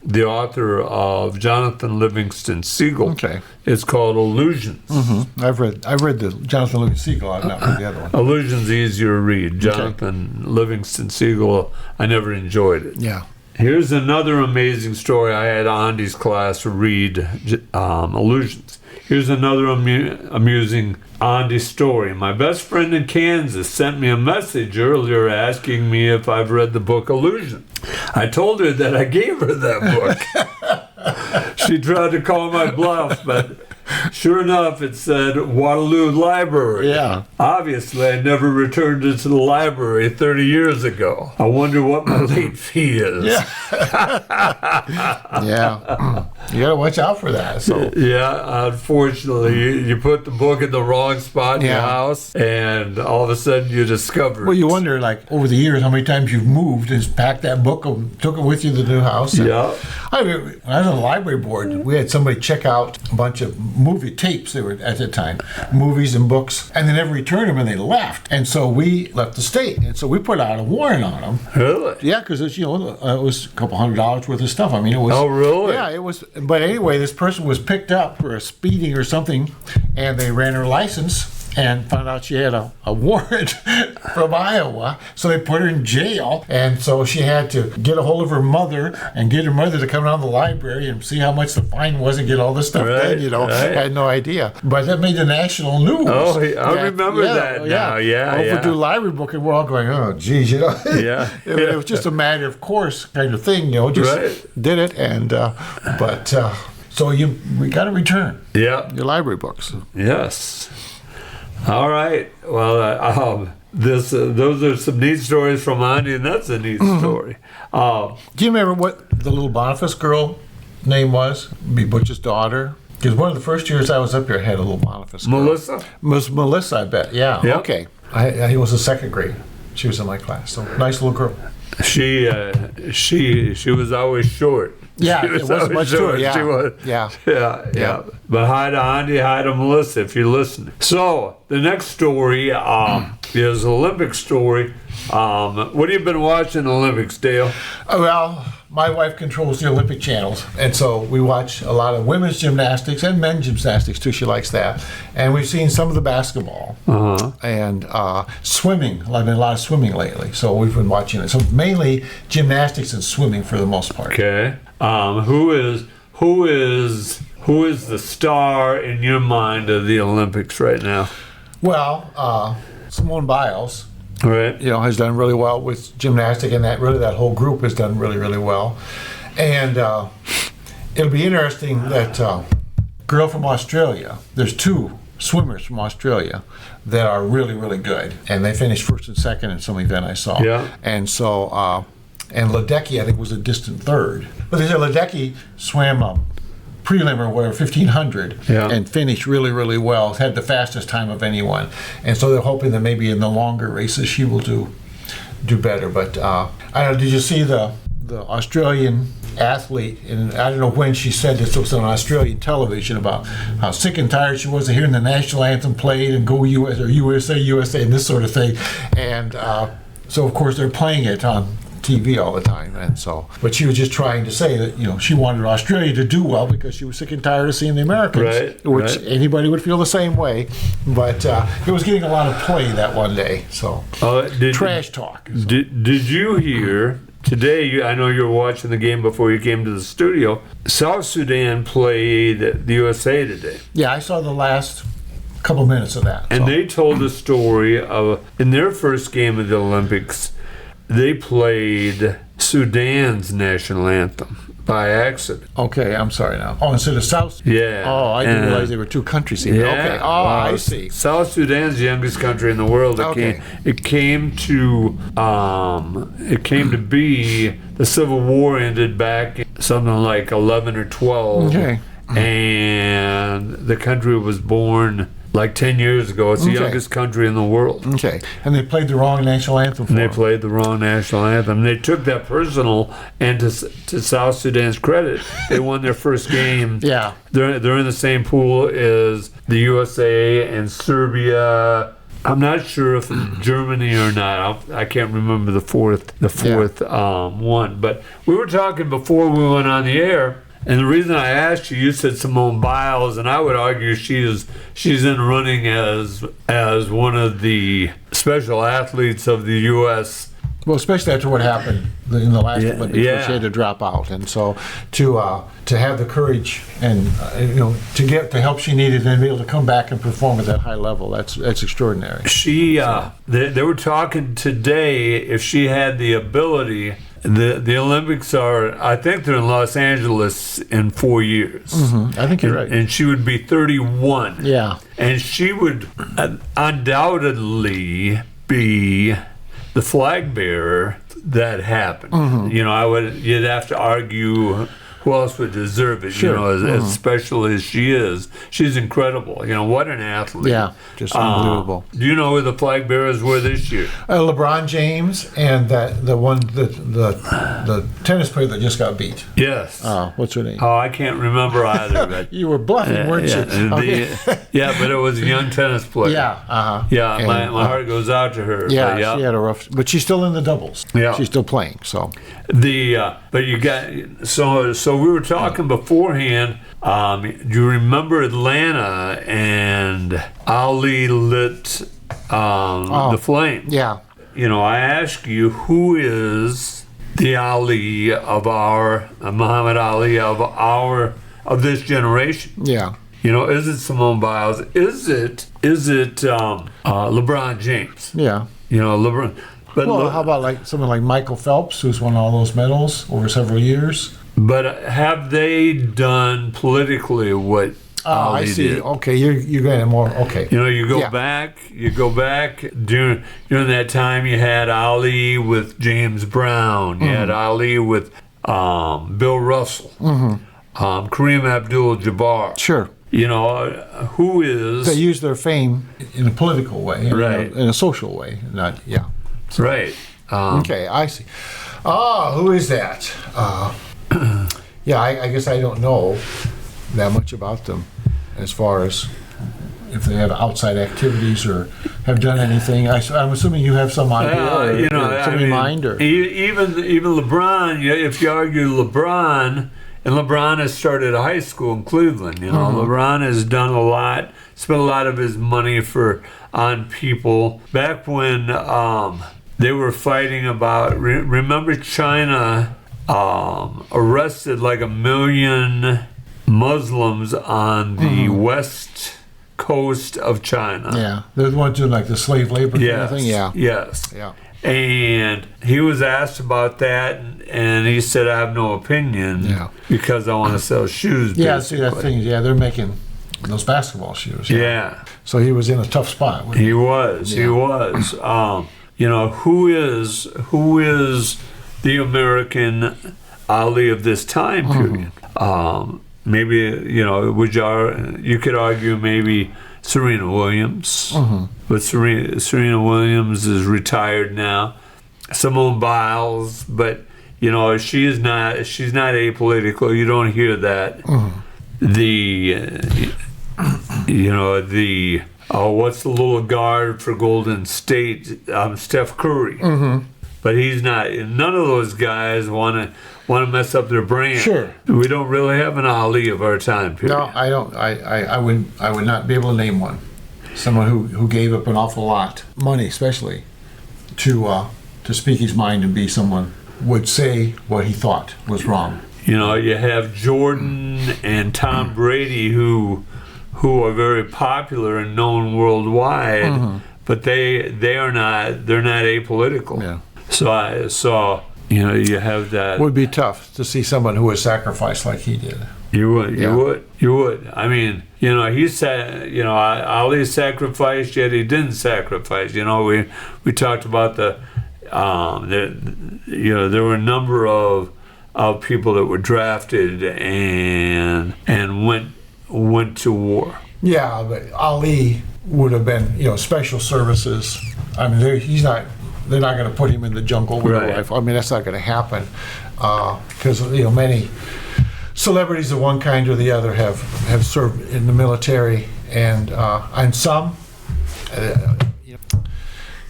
the author of Jonathan Livingston Seagull. Okay. It's called Illusions. Mm-hmm. I've read the Jonathan Livingston Seagull. I've not read the other one. Illusions easier to read. Jonathan Livingston Seagull. I never enjoyed it. Yeah. Here's another amazing story. I had Andy's class read Illusions. Here's another amusing Andy story. My best friend in Kansas sent me a message earlier asking me if I've read the book Illusion. I told her that I gave her that book. She tried to call my bluff, but sure enough, it said Waterloo Library. Yeah. Obviously, I never returned it to the library 30 years ago. I wonder what my late fee is. Yeah. Yeah. You got to watch out for that. So. Yeah, unfortunately, you put the book in the wrong spot in your house, and all of a sudden you discover it. Well, you wonder, like, over the years, how many times you've moved and packed that book and took it with you to the new house. Yeah. I mean, when I was on the library board, we had somebody check out a bunch of movie tapes. They were at the time, movies and books, and they never returned them, and they left. And so we left the state, and so we put out a warrant on them. Really? Yeah, because it's it was a couple $100 worth of stuff. I mean, it was. Oh, really? Yeah, it was. But anyway, this person was picked up for a speeding or something, and they ran her license and found out she had a warrant from Iowa. So they put her in jail, and so she had to get a hold of her mother and get her mother to come down to the library and see how much the fine was and get all this stuff done. I had no idea, but that made the national news. Oh, I remember that now. Yeah, Overdue library book, and we're all going, oh, geez, Yeah. It was just a matter of course kind of thing, just did it, and so we got to return your library books. Yes. All right. Well, those are some neat stories from Andy, and that's a neat story. Do you remember what the little Boniface girl name was? Be Butch's daughter? Because one of the first years I was up here, I had a little Boniface girl. Melissa? Was Melissa, I bet. Yeah. Yep. Okay. I was in second grade. She was in my class. So nice little girl. She was always short. Yeah, it was much short. Yeah. She was. Yeah. But hi to Andy, hi to Melissa if you're listening. So the next story is an Olympic story. What have you been watching Olympics, Dale? Well, my wife controls the Olympic channels, and so we watch a lot of women's gymnastics and men's gymnastics too. She likes that, and we've seen some of the basketball and swimming. I've been a lot of swimming lately, so we've been watching it. So mainly gymnastics and swimming for the most part. Okay. Who is the star in your mind of the Olympics right now? Well, Simone Biles. Right. Has done really well with gymnastic, and that whole group has done really, really well. And it'll be interesting that girl from Australia, there's two swimmers from Australia that are really, really good. And they finished first and second in some event I saw. Yeah. And so, and Ledecky, I think, was a distant third. But they said Ledecky swam prelim or whatever, 1500, and finished really, really well. Had the fastest time of anyone, and so they're hoping that maybe in the longer races she will do better. But I don't know. Did you see the Australian athlete? And I don't know when she said this. It was on Australian television about how sick and tired she was of hearing the national anthem played and "Go US" or USA and this sort of thing. And so of course they're playing it on TV all the time, and so, but she was just trying to say that she wanted Australia to do well because she was sick and tired of seeing the Americans, which anybody would feel the same way. But it was getting a lot of play that one day. So trash talk. So. Did you hear today? I know you were watching the game before you came to the studio. South Sudan played the USA today. Yeah, I saw the last couple minutes of that. And they told the story of in their first game of the Olympics. They played Sudan's national anthem by accident. Okay, I'm sorry now. Oh, instead of South? Yeah. Oh, I didn't realize there were two countries here. Yeah. Okay. Oh, I see. South Sudan's the youngest country in the world. It came to be the Civil War ended back in something like 11 or 12. Okay. And the country was born like 10 years ago. It's the Okay. youngest country in the world. Okay. And they played the wrong national anthem for And they them. played the wrong national anthem. They took that personal, and to South Sudan's credit, they won their first game. Yeah. They're in the same pool as the USA and Serbia. I'm not sure if it's Germany or not. I can't remember the fourth one. But we were talking before we went on the air, and the reason I asked you, you said Simone Biles, and I would argue she's in running as one of the special athletes of the U.S. Well, especially after what happened in the last Olympics, where yeah. she had to drop out, and so to have the courage and to get the help she needed and be able to come back and perform at that high level, that's extraordinary. She they were talking today if she had the ability. The Olympics I think they're in Los Angeles in 4 years. Mm-hmm. I think you're right. And she would be 31. Yeah. And she would undoubtedly be the flag bearer that happened. Mm-hmm. You'd have to argue who else would deserve it, Sure. as special as she is. She's incredible. What an athlete. Yeah, just unbelievable. Do you know who the flag bearers were this year? LeBron James and the tennis player that just got beat. Yes. What's her name? Oh, I can't remember either. But You were bluffing, weren't you? Okay. But it was a young tennis player. Yeah. Uh-huh. Yeah, And, my heart goes out to her. Yeah, But she had a rough, but she's still in the doubles. Yeah. She's still playing. So But you got so we were talking beforehand. Do you remember Atlanta and Ali lit the flame? yeah, I ask you, who is the Ali of our Muhammad Ali of this generation? yeah. Is it Simone Biles? Is it LeBron James? Yeah. LeBron. But Well, how about someone like Michael Phelps, who's won all those medals over several years? But have they done politically what Ali I see. did? Okay, you're getting more. Okay. You go Yeah. back during that time. You had Ali with James Brown. You had Ali with Bill Russell, Kareem Abdul-Jabbar. Sure. Who is They use their fame in a political way, Right. in a social way. Not, yeah. right? Okay, I see. Who is that? Yeah, I guess I don't know that much about them as far as if they have outside activities or have done anything. I'm assuming you have some idea, or some in mind, or even LeBron. If you argue LeBron, and LeBron has started a high school in Cleveland. LeBron has done a lot, spent a lot of his money on people. Back when they were fighting about, remember China arrested like 1 million Muslims on the west coast of China. yeah, they're the ones doing like the slave labor kind of thing. Yeah, Yes. yeah. And he was asked about that, and he said, "I have no opinion because I want to sell shoes." Yeah, see that basically. thing. Yeah, they're making those basketball shoes. Yeah, So he was in a tough spot. he was. He was. Who is the American Ali of this time period? Maybe you could argue maybe Serena Williams, but Serena Williams is retired now. Simone Biles, but she's not apolitical. You don't hear that. What's the little guard for Golden State? Steph Curry. But he's not. None of those guys want to mess up their brand. Sure. We don't really have an Ali of our time period. No, I don't. I would not be able to name one. Someone who gave up an awful lot, money especially, to speak his mind and be someone would say what he thought was wrong. You have Jordan and Tom Brady who are very popular and known worldwide, but they're not apolitical. Yeah. So you have that. It would be tough to see someone who was sacrificed like he did. You would. I mean, he said, Ali sacrificed, yet he didn't sacrifice. We talked about there were a number of people that were drafted and went to war. Yeah, but Ali would have been, special services. I mean, they're not going to put him in the jungle with a rifle. I mean, that's not going to happen because, many celebrities of one kind or the other have served in the military, and some,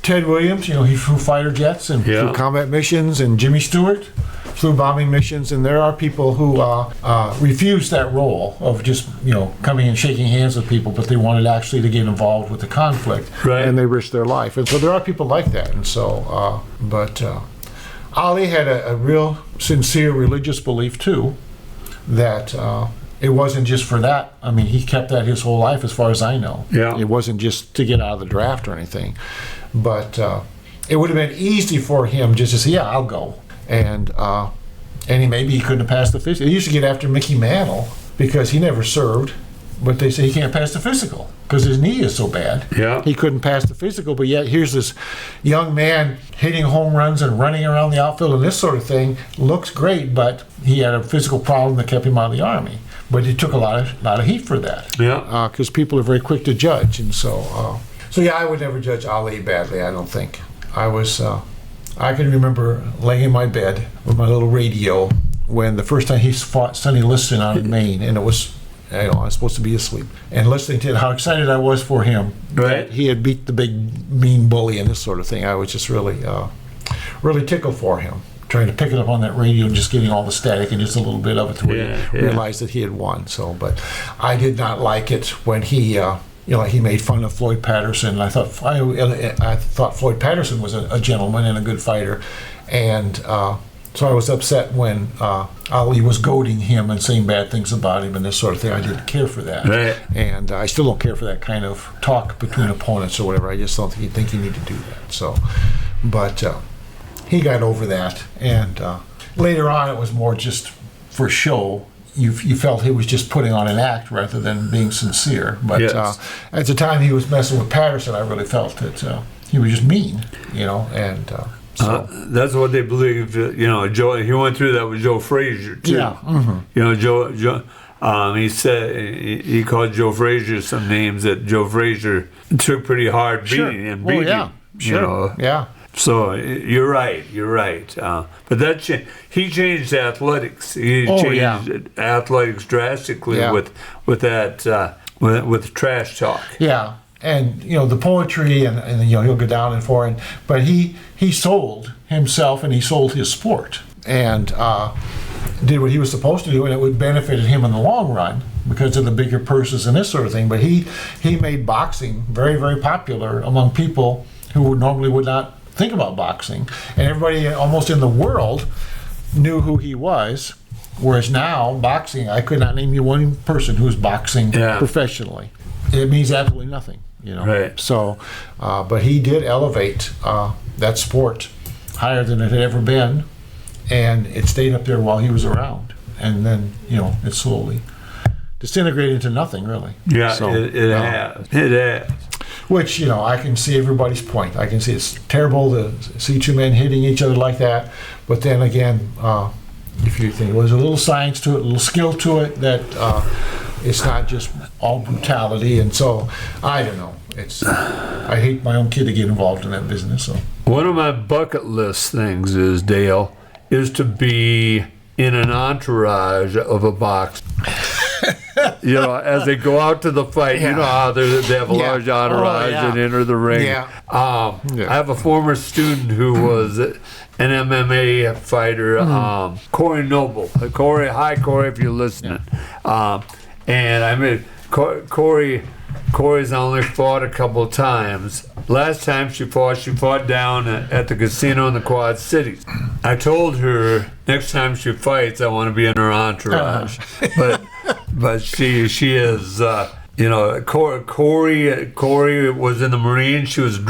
Ted Williams, he flew fighter jets and flew combat missions, and Jimmy Stewart flew bombing missions, and there are people who refuse that role of just coming and shaking hands with people, but they wanted actually to get involved with the conflict, and they risked their life. And so there are people like that. And so, but Ali had a real sincere religious belief too, that it wasn't just for that. I mean, he kept that his whole life, as far as I know. Yeah. It wasn't just to get out of the draft or anything, but it would have been easy for him just to say, "Yeah, I'll go." And maybe he couldn't have passed the physical. They used to get after Mickey Mantle because he never served, but they say he can't pass the physical because his knee is so bad. Yeah. He couldn't pass the physical, but yet here's this young man hitting home runs and running around the outfield and this sort of thing. Looks great, but he had a physical problem that kept him out of the Army. But he took a lot of heat for that. Yeah. Because people are very quick to judge, and so yeah, I would never judge Ali badly. I don't think. I can remember laying in my bed with my little radio when the first time he fought Sonny Liston out in Maine, and it was, I was supposed to be asleep, and listening to how excited I was for him. Right. He had beat the big mean bully and this sort of thing. I was just really tickled for him, trying to pick it up on that radio and just getting all the static and just a little bit of it to where he realized that he had won. So, but I did not like it when he he made fun of Floyd Patterson. I thought Floyd Patterson was a gentleman and a good fighter, and so I was upset when Ali was goading him and saying bad things about him and this sort of thing. I didn't care for that, right. And I still don't care for that kind of talk between opponents or whatever. I just don't think you need to do that. So, but he got over that, and later on it was more just for show. You felt he was just putting on an act rather than being sincere. But at the time he was messing with Patterson, I really felt that he was just mean, and so. That's what they believed. Joe. He went through that with Joe Frazier too. Yeah. Mm-hmm. Joe. He said he called Joe Frazier some names that Joe Frazier took pretty hard beating and beating. Yeah. Sure. Yeah. So you're right. But he changed athletics. He changed athletics drastically with that with trash talk. Yeah, and the poetry and he'll go down and forth. But he sold himself and he sold his sport and did what he was supposed to do, and it would benefited him in the long run because of the bigger purses and this sort of thing. But he made boxing very, very popular among people who normally would not think about boxing, and everybody almost in the world knew who he was, whereas now boxing, I could not name you one person who's boxing professionally. It means absolutely nothing, Right. So but he did elevate that sport higher than it had ever been, and it stayed up there while he was around, and then it slowly disintegrated into nothing, really. Yeah. So, it has. Which, I can see everybody's point. I can see it's terrible to see two men hitting each other like that. But then again, if you think there's a little science to it, a little skill to it, that it's not just all brutality. And so, I don't know. I hate my own kid to get involved in that business. So one of my bucket list things is, Dale, is to be in an entourage of a box. As they go out to the fight, you know how they have a large entourage and enter the ring. I have a former student who was an MMA fighter, Corey Noble. Corey, if you're listening. And I mean, Corey's only fought a couple of times. Last time she fought down at the casino in the Quad Cities. I told her next time she fights, I want to be in her entourage. But she is, Corey was in the Marines. She was a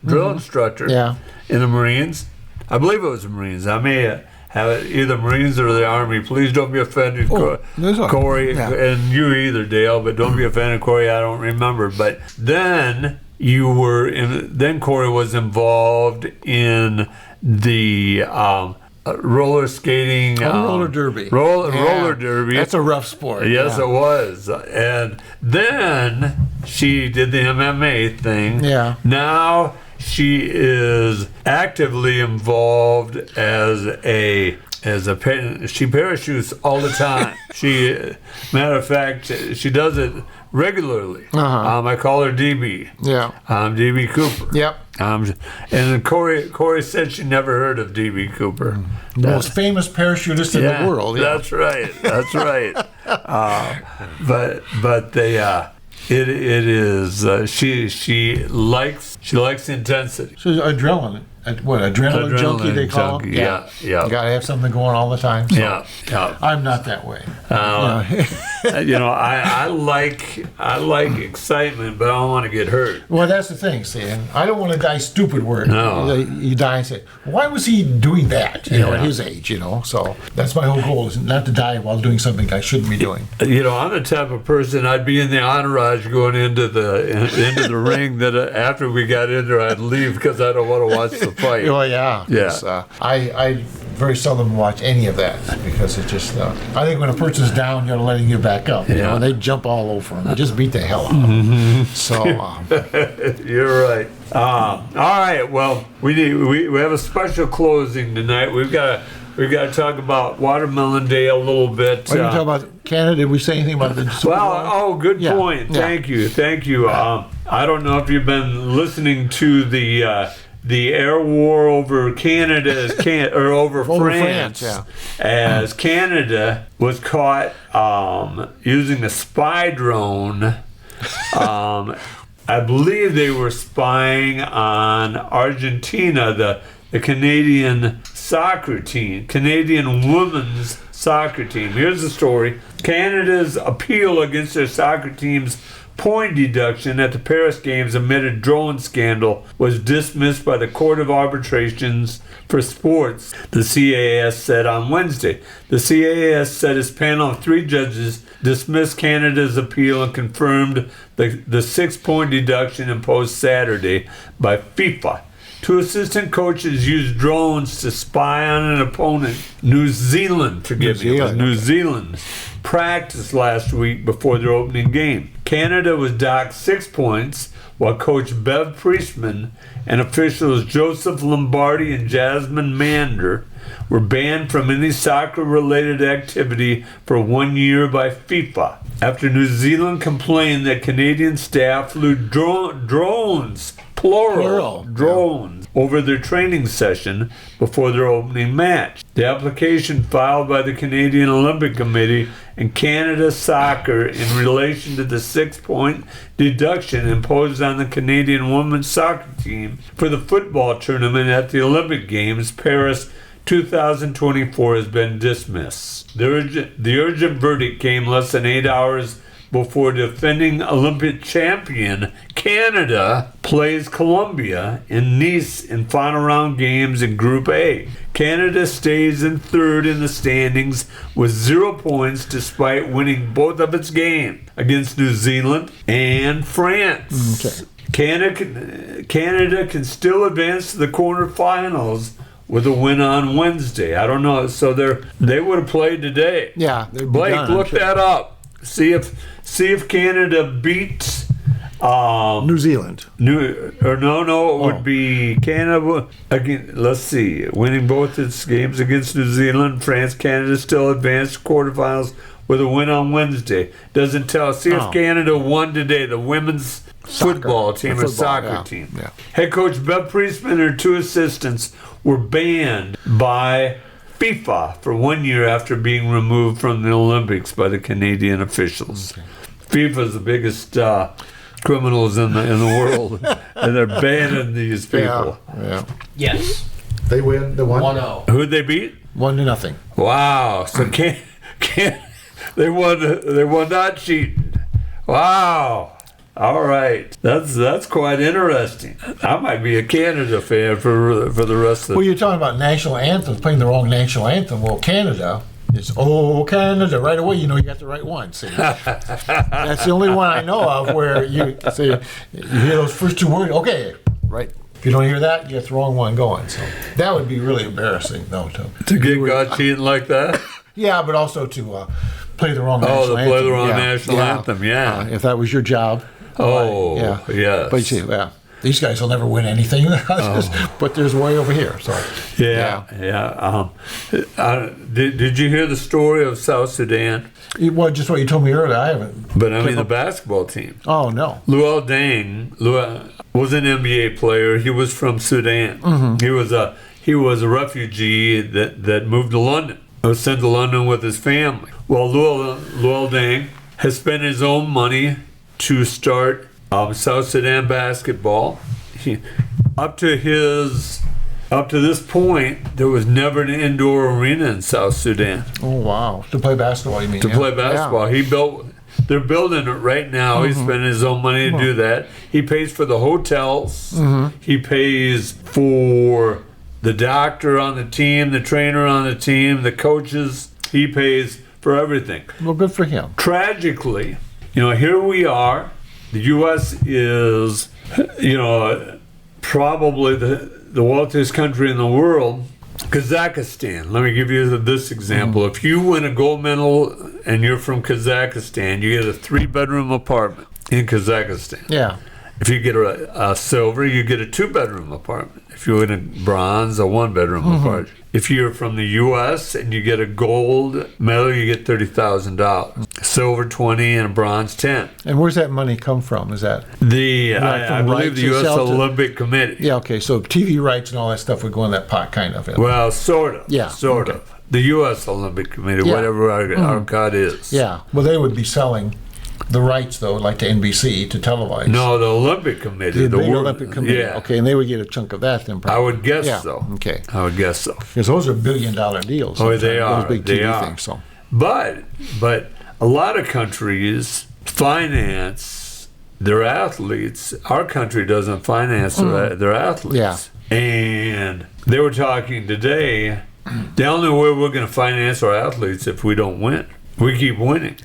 drill instructor in the Marines. I believe it was the Marines. I may have it either Marines or the Army. Please don't be offended, Corey, and you either, Dale. But don't be offended, Corey. I don't remember. But then Corey was involved in the roller skating. roller derby. Roller derby. That's a rough sport. Yes, it was. And then she did the MMA thing. Yeah. Now she is actively involved as a she parachutes all the time. Matter of fact, she does it regularly. I call her DB. Yeah. DB Cooper. Yep. And then Corey said she never heard of DB Cooper. The most famous parachutist in the world. Yeah. That's right. That's right. But they it is she likes intensity. So adrenaline. Adrenaline junkie they call them? Yeah. You gotta have something going all the time. So Yeah. I'm not that way. I like excitement, but I don't want to get hurt. Well, that's the thing, see, and I don't want to die stupid where No. you die and say, why was he doing that, at his age, so that's my whole goal, is not to die while doing something I shouldn't be doing. I'm the type of person, I'd be in the entourage going into the ring that after we got in there, I'd leave because I don't want to watch the fight. Oh, yeah. Yeah. I very seldom watch any of that because it just, I think when a person's down, you're letting you back up. And they jump all over them. They just beat the hell out of them. Mm-hmm. So, You're right. All right. Well, we have a special closing tonight. We've got to talk about Watermelon Day a little bit. Are you talking about Canada? Did we say anything about the Super Bowl? Good point. Yeah. Thank you. I don't know if you've been listening to the air war over Canada or over France, as Canada was caught using a spy drone. I believe they were spying on Argentina, the Canadian soccer team, Canadian women's soccer team. Here's the story. Canada's appeal against their soccer team's point deduction at the Paris Games amid a drone scandal was dismissed by the Court of Arbitrations for Sports, the CAS said on Wednesday. The CAS said its panel of 3 judges dismissed Canada's appeal and confirmed the 6-point deduction imposed Saturday by FIFA. 2 assistant coaches used drones to spy on an opponent. New Zealand practiced last week before their opening game. Canada was docked 6 points, while coach Bev Priestman and officials Joseph Lombardi and Jasmine Mander were banned from any soccer-related activity for 1 year by FIFA. After New Zealand complained that Canadian staff flew drones, plural, drones, over their training session before their opening match. The application filed by the Canadian Olympic Committee and Canada Soccer in relation to the 6-point deduction imposed on the Canadian women's soccer team for the football tournament at the Olympic Games Paris 2024 has been dismissed. The urgent verdict came less than 8 hours before defending Olympic champion Canada plays Colombia in Nice in final round games in Group A. Canada stays in 3rd in the standings with 0 points despite winning both of its games against New Zealand and France. Canada can still advance to the quarterfinals with a win on Wednesday. I don't know. So they would have played today. Yeah, Blake, look that up. See if Canada beats New Zealand. It would be Canada again. Let's see, winning both its games against New Zealand, France. Canada still advanced quarterfinals with a win on Wednesday. Doesn't tell. See if Canada won today. The women's football team or soccer team. Yeah. Head coach Bev Priestman and her 2 assistants were banned by FIFA for 1 year after being removed from the Olympics by the Canadian officials. FIFA is the biggest criminals in the world, and they're banning these people. Yeah. Yes. They win. They won. 1-0. Who'd they beat? 1-0. Wow. So can't they won not cheating. Wow. All right, that's quite interesting. I might be a Canada fan for the rest of the. Well, you're talking about national anthems, playing the wrong national anthem. Well, Canada is "Oh Canada" right away. You got the right one. See, that's the only one I know of where you hear those first 2 words. Okay, right. you don't hear that, you get the wrong one going. So that would be really embarrassing, though. To get caught cheating like that? Yeah, but also to play the wrong Oh, national to anthem. play the wrong national anthem, yeah. If that was your job. Oh, yeah. But you see, these guys will never win anything. But there's way over here. So yeah. Did you hear the story of South Sudan? Well, just what you told me earlier, I haven't. But I mean the basketball team. Oh no. Luol Deng was an NBA player. He was from Sudan. Mm-hmm. He was a refugee that moved to London. He was sent to London with his family. Well, Luol Deng has spent his own money to start South Sudan basketball. Up to this point, there was never an indoor arena in South Sudan. Oh wow! To play basketball, you mean? To play basketball, they're building it right now. He's spending his own money to do that. He pays for the hotels. He pays for the doctor on the team, the trainer on the team, the coaches. He pays for everything. Well, good for him. Tragically, here we are. The U.S. is, probably the wealthiest country in the world. Kazakhstan. Let me give you this example. If you win a gold medal and you're from Kazakhstan, you get a 3-bedroom apartment in Kazakhstan. Yeah. If you get a silver, you get a 2-bedroom apartment. If you win a bronze, a 1-bedroom apartment. If you're from the U.S. and you get a gold medal, you get $30,000. Silver 20 and a bronze 10. And where's that money come from? Is that I believe the U.S. Olympic Committee. Yeah. Okay. So TV rights and all that stuff would go in that pot, kind of. Well, sort of. Yeah. Sort of. The U.S. Olympic Committee, whatever our cut is. Yeah. Well, they would be selling the rights, though, like to NBC, to televise. No, the Olympic Committee. The Olympic Committee. Yeah. Okay, and they would get a chunk of that then, probably. I would guess so. Okay. I would guess so. Because those are billion-dollar deals. Oh, they are. Those big TV things. So. But a lot of countries finance their athletes. Our country doesn't finance their athletes. Yeah. And they were talking today, the only way we're going to finance our athletes if we don't win. We keep winning.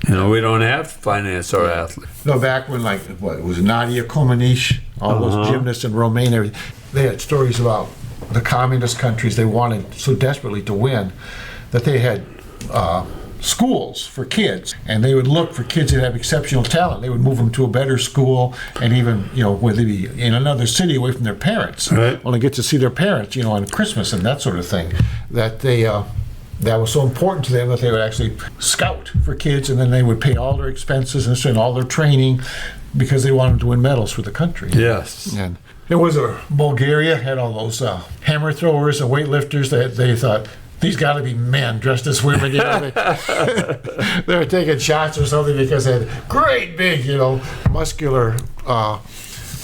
We don't have to finance our athletes. No, back when, it was Nadia Comaneci, all those gymnasts in Romania, they had stories about the communist countries. They wanted so desperately to win that they had schools for kids, and they would look for kids that have exceptional talent. They would move them to a better school, and even, where they'd be in another city away from their parents. Right. Only get to see their parents, on Christmas and that sort of thing. That they... that was so important to them that they would actually scout for kids, and then they would pay all their expenses and all their training because they wanted to win medals for the country. Yes. And there was Bulgaria had all those hammer throwers and weightlifters that they thought, these got to be men dressed as women. They were taking shots or something because they had great big, muscular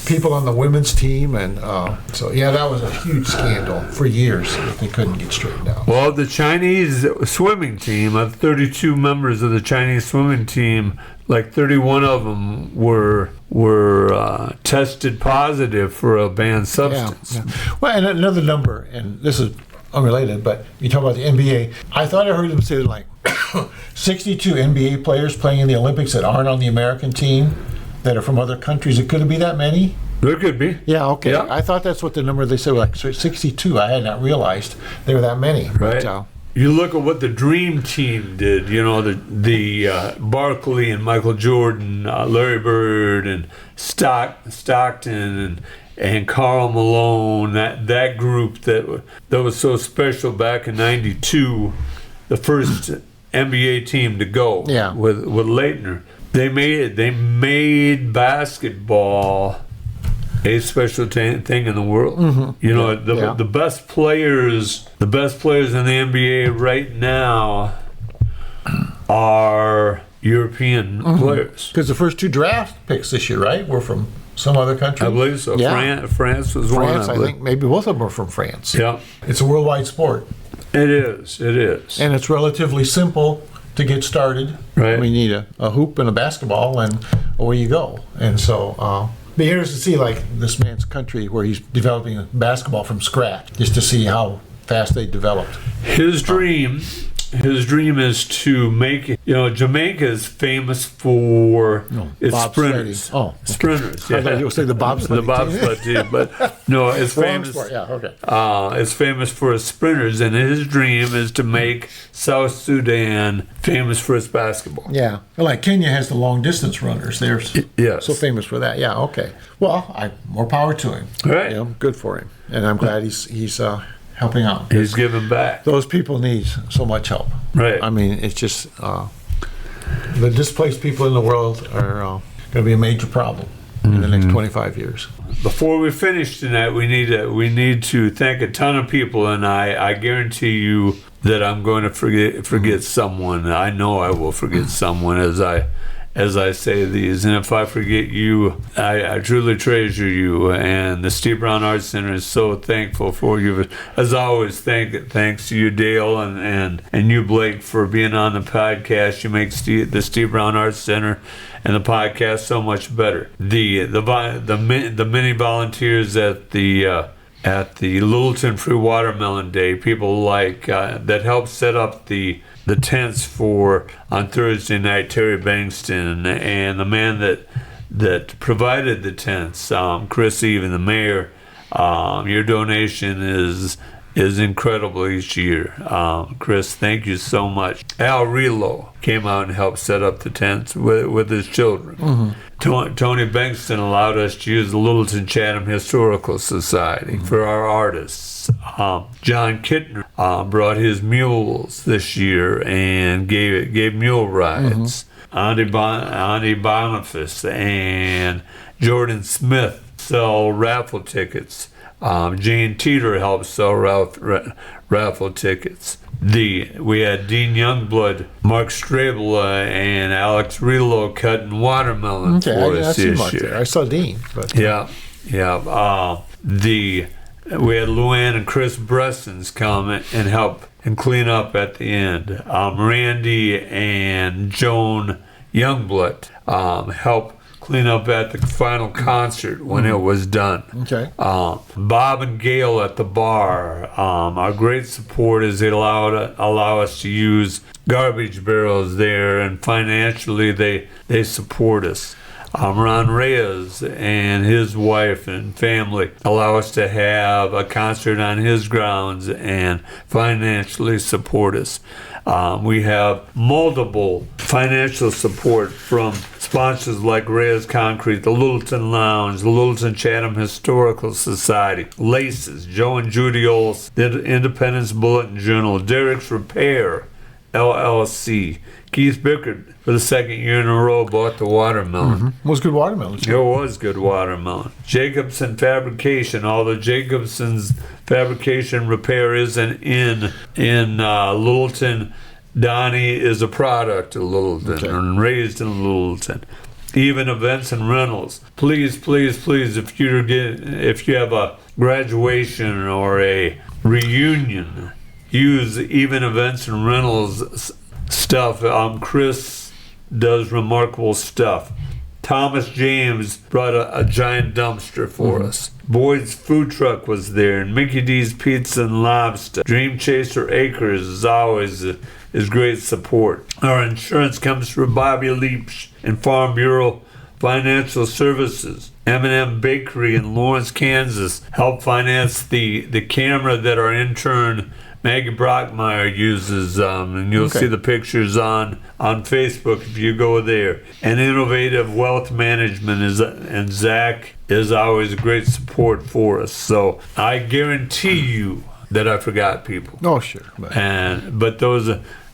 people on the women's team, and that was a huge scandal for years that they couldn't get straightened out. Well, the Chinese swimming team, of 32 members of the Chinese swimming team, 31 of them were tested positive for a banned substance. Yeah. Well, and another number, and this is unrelated, but you talk about the NBA. I thought I heard them say 62 NBA players playing in the Olympics that aren't on the American team, that are from other countries. It could be that many? There could be. Yeah, okay. Yeah. I thought that's what the number they said, 62. I had not realized there were that many. Right. But, you look at what the Dream Team did, the Barkley and Michael Jordan, Larry Bird and Stockton and Karl Malone, that group that was so special back in '92, the first NBA team to go with Leitner. They made basketball a special thing in the world. The best players in the NBA right now are European players. Because the first 2 draft picks this year, right, were from some other country? I believe so. Yeah. France was one. I think maybe both of them are from France. Yeah. It's a worldwide sport. It is. And it's relatively simple to get started. Right. We need a hoop and a basketball, and away you go. And so, be interested to see this man's country where he's developing basketball from scratch, just to see how fast they developed. His dream His dream is to make, Jamaica is famous for its sprinters. Sprinters. Yeah. I thought you were saying the bobsled. The bobsled team, but no, it's famous. Sport. Yeah, okay. It's famous for its sprinters, and his dream is to make South Sudan famous for its basketball. Yeah, like Kenya has the long distance runners. They're so famous for that. Yeah, okay. Well, more power to him. Right. Good for him, and I'm glad he's helping out. He's giving back. Those people need so much help. Right. I mean, it's just the displaced people in the world are going to be a major problem in the next 25 years. Before we finish tonight, we need to thank a ton of people, and I guarantee you that I'm going to forget someone. I know I will forget someone as I say these, and if I forget you, I truly treasure you. And the Steve Brown Arts Center is so thankful for you. As always, thanks to you, Dale, and you, Blake, for being on the podcast. You make the Steve Brown Arts Center and the podcast so much better. The many volunteers at the Littleton Free Watermelon Day, people like that helped set up the tents for on Thursday night, Terry Bankston, and the man that provided the tents, Chris Even, the mayor. Your donation is incredible each year. Chris, thank you so much. Al Relo came out and helped set up the tents with his children. Tony Bankston allowed us to use the Littleton Chatham Historical Society for our artists. John Kittner brought his mules this year and gave mule rides. Andy Boniface and Jordan Smith sell raffle tickets. Jane Teeter helped sell raffle tickets. We had Dean Youngblood, Mark Strabel, and Alex Relo cutting watermelon for us this year. I saw Dean. But. Yeah. We had Luann and Chris Bressons come and help and clean up at the end. Randy and Joan Youngblood helped clean up at the final concert when it was done. Okay. Bob and Gail at the bar are great supporters. They allow us to use garbage barrels there, and financially they support us. Ron Reyes and his wife and family allow us to have a concert on his grounds and financially support us. We have multiple financial support from sponsors like Reyes Concrete, the Littleton Lounge, the Littleton Chatham Historical Society, Laces, Joe and Judy Olson, the Independence Bulletin Journal, Derek's Repair, LLC. Keith Bickard, for the second year in a row, bought the watermelon. It was good watermelon. It was good watermelon. Jacobson Fabrication, although Jacobson's Fabrication Repair isn't in Littleton, Donnie is a product of Littleton and raised in Littleton. Even Events and Rentals. Please, if you have a graduation or a reunion, use Even Events and Rentals stuff. Chris does remarkable stuff. Thomas James brought a giant dumpster for us. Boyd's food truck was there, and Mickey D's Pizza and Lobster. Dream Chaser Acres is great support. Our insurance comes through Bobby Leach and Farm Bureau Financial Services. M&M Bakery in Lawrence, Kansas helped finance the camera that our intern Maggie Brockmeyer uses, and you'll see the pictures on Facebook if you go there. And Innovative Wealth Management and Zach is always a great support for us. So I guarantee you that I forgot people. Oh, sure. But those,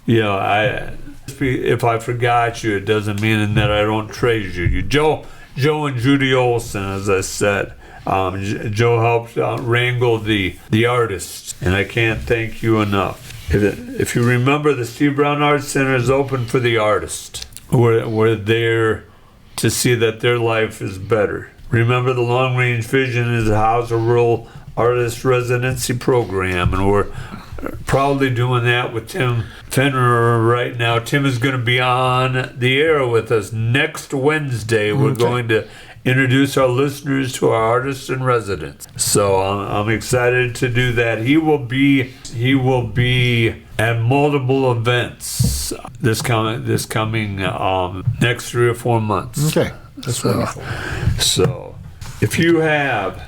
if I forgot you, it doesn't mean that I don't treasure you. Joe and Judy Olson, as I said. Joe helped wrangle the artists, and I can't thank you enough. If you remember, the Steve Brown Arts Center is open for the artists. We're there to see that their life is better. Remember, the Long Range Vision is a House of Rural Artist Residency Program, and we're proudly doing that with Tim Fenner right now. Tim is going to be on the air with us next Wednesday. We're going to introduce our listeners to our artists in residence. So I'm excited to do that. He will be at multiple events this coming next 3 or 4 months. Okay, that's wonderful. So, if you have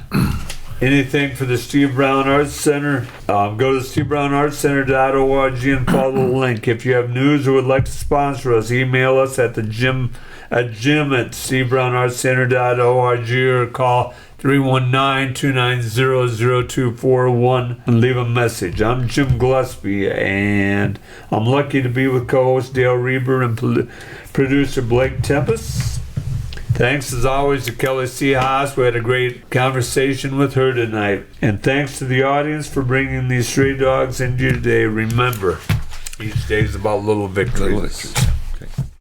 anything for the Steve Brown Arts Center, go to stevebrownartscenter.org and follow the link. If you have news or would like to sponsor us, email us at Jim at stevebrownartscenter.org or call 319-290-0241 and leave a message. I'm Jim Gillespie, and I'm lucky to be with co-host Dale Rueber and producer Blake Tempus. Thanks as always to Kelly C. Haas. We had a great conversation with her tonight. And thanks to the audience for bringing these stray dogs into your day. Remember, each day is about little victories.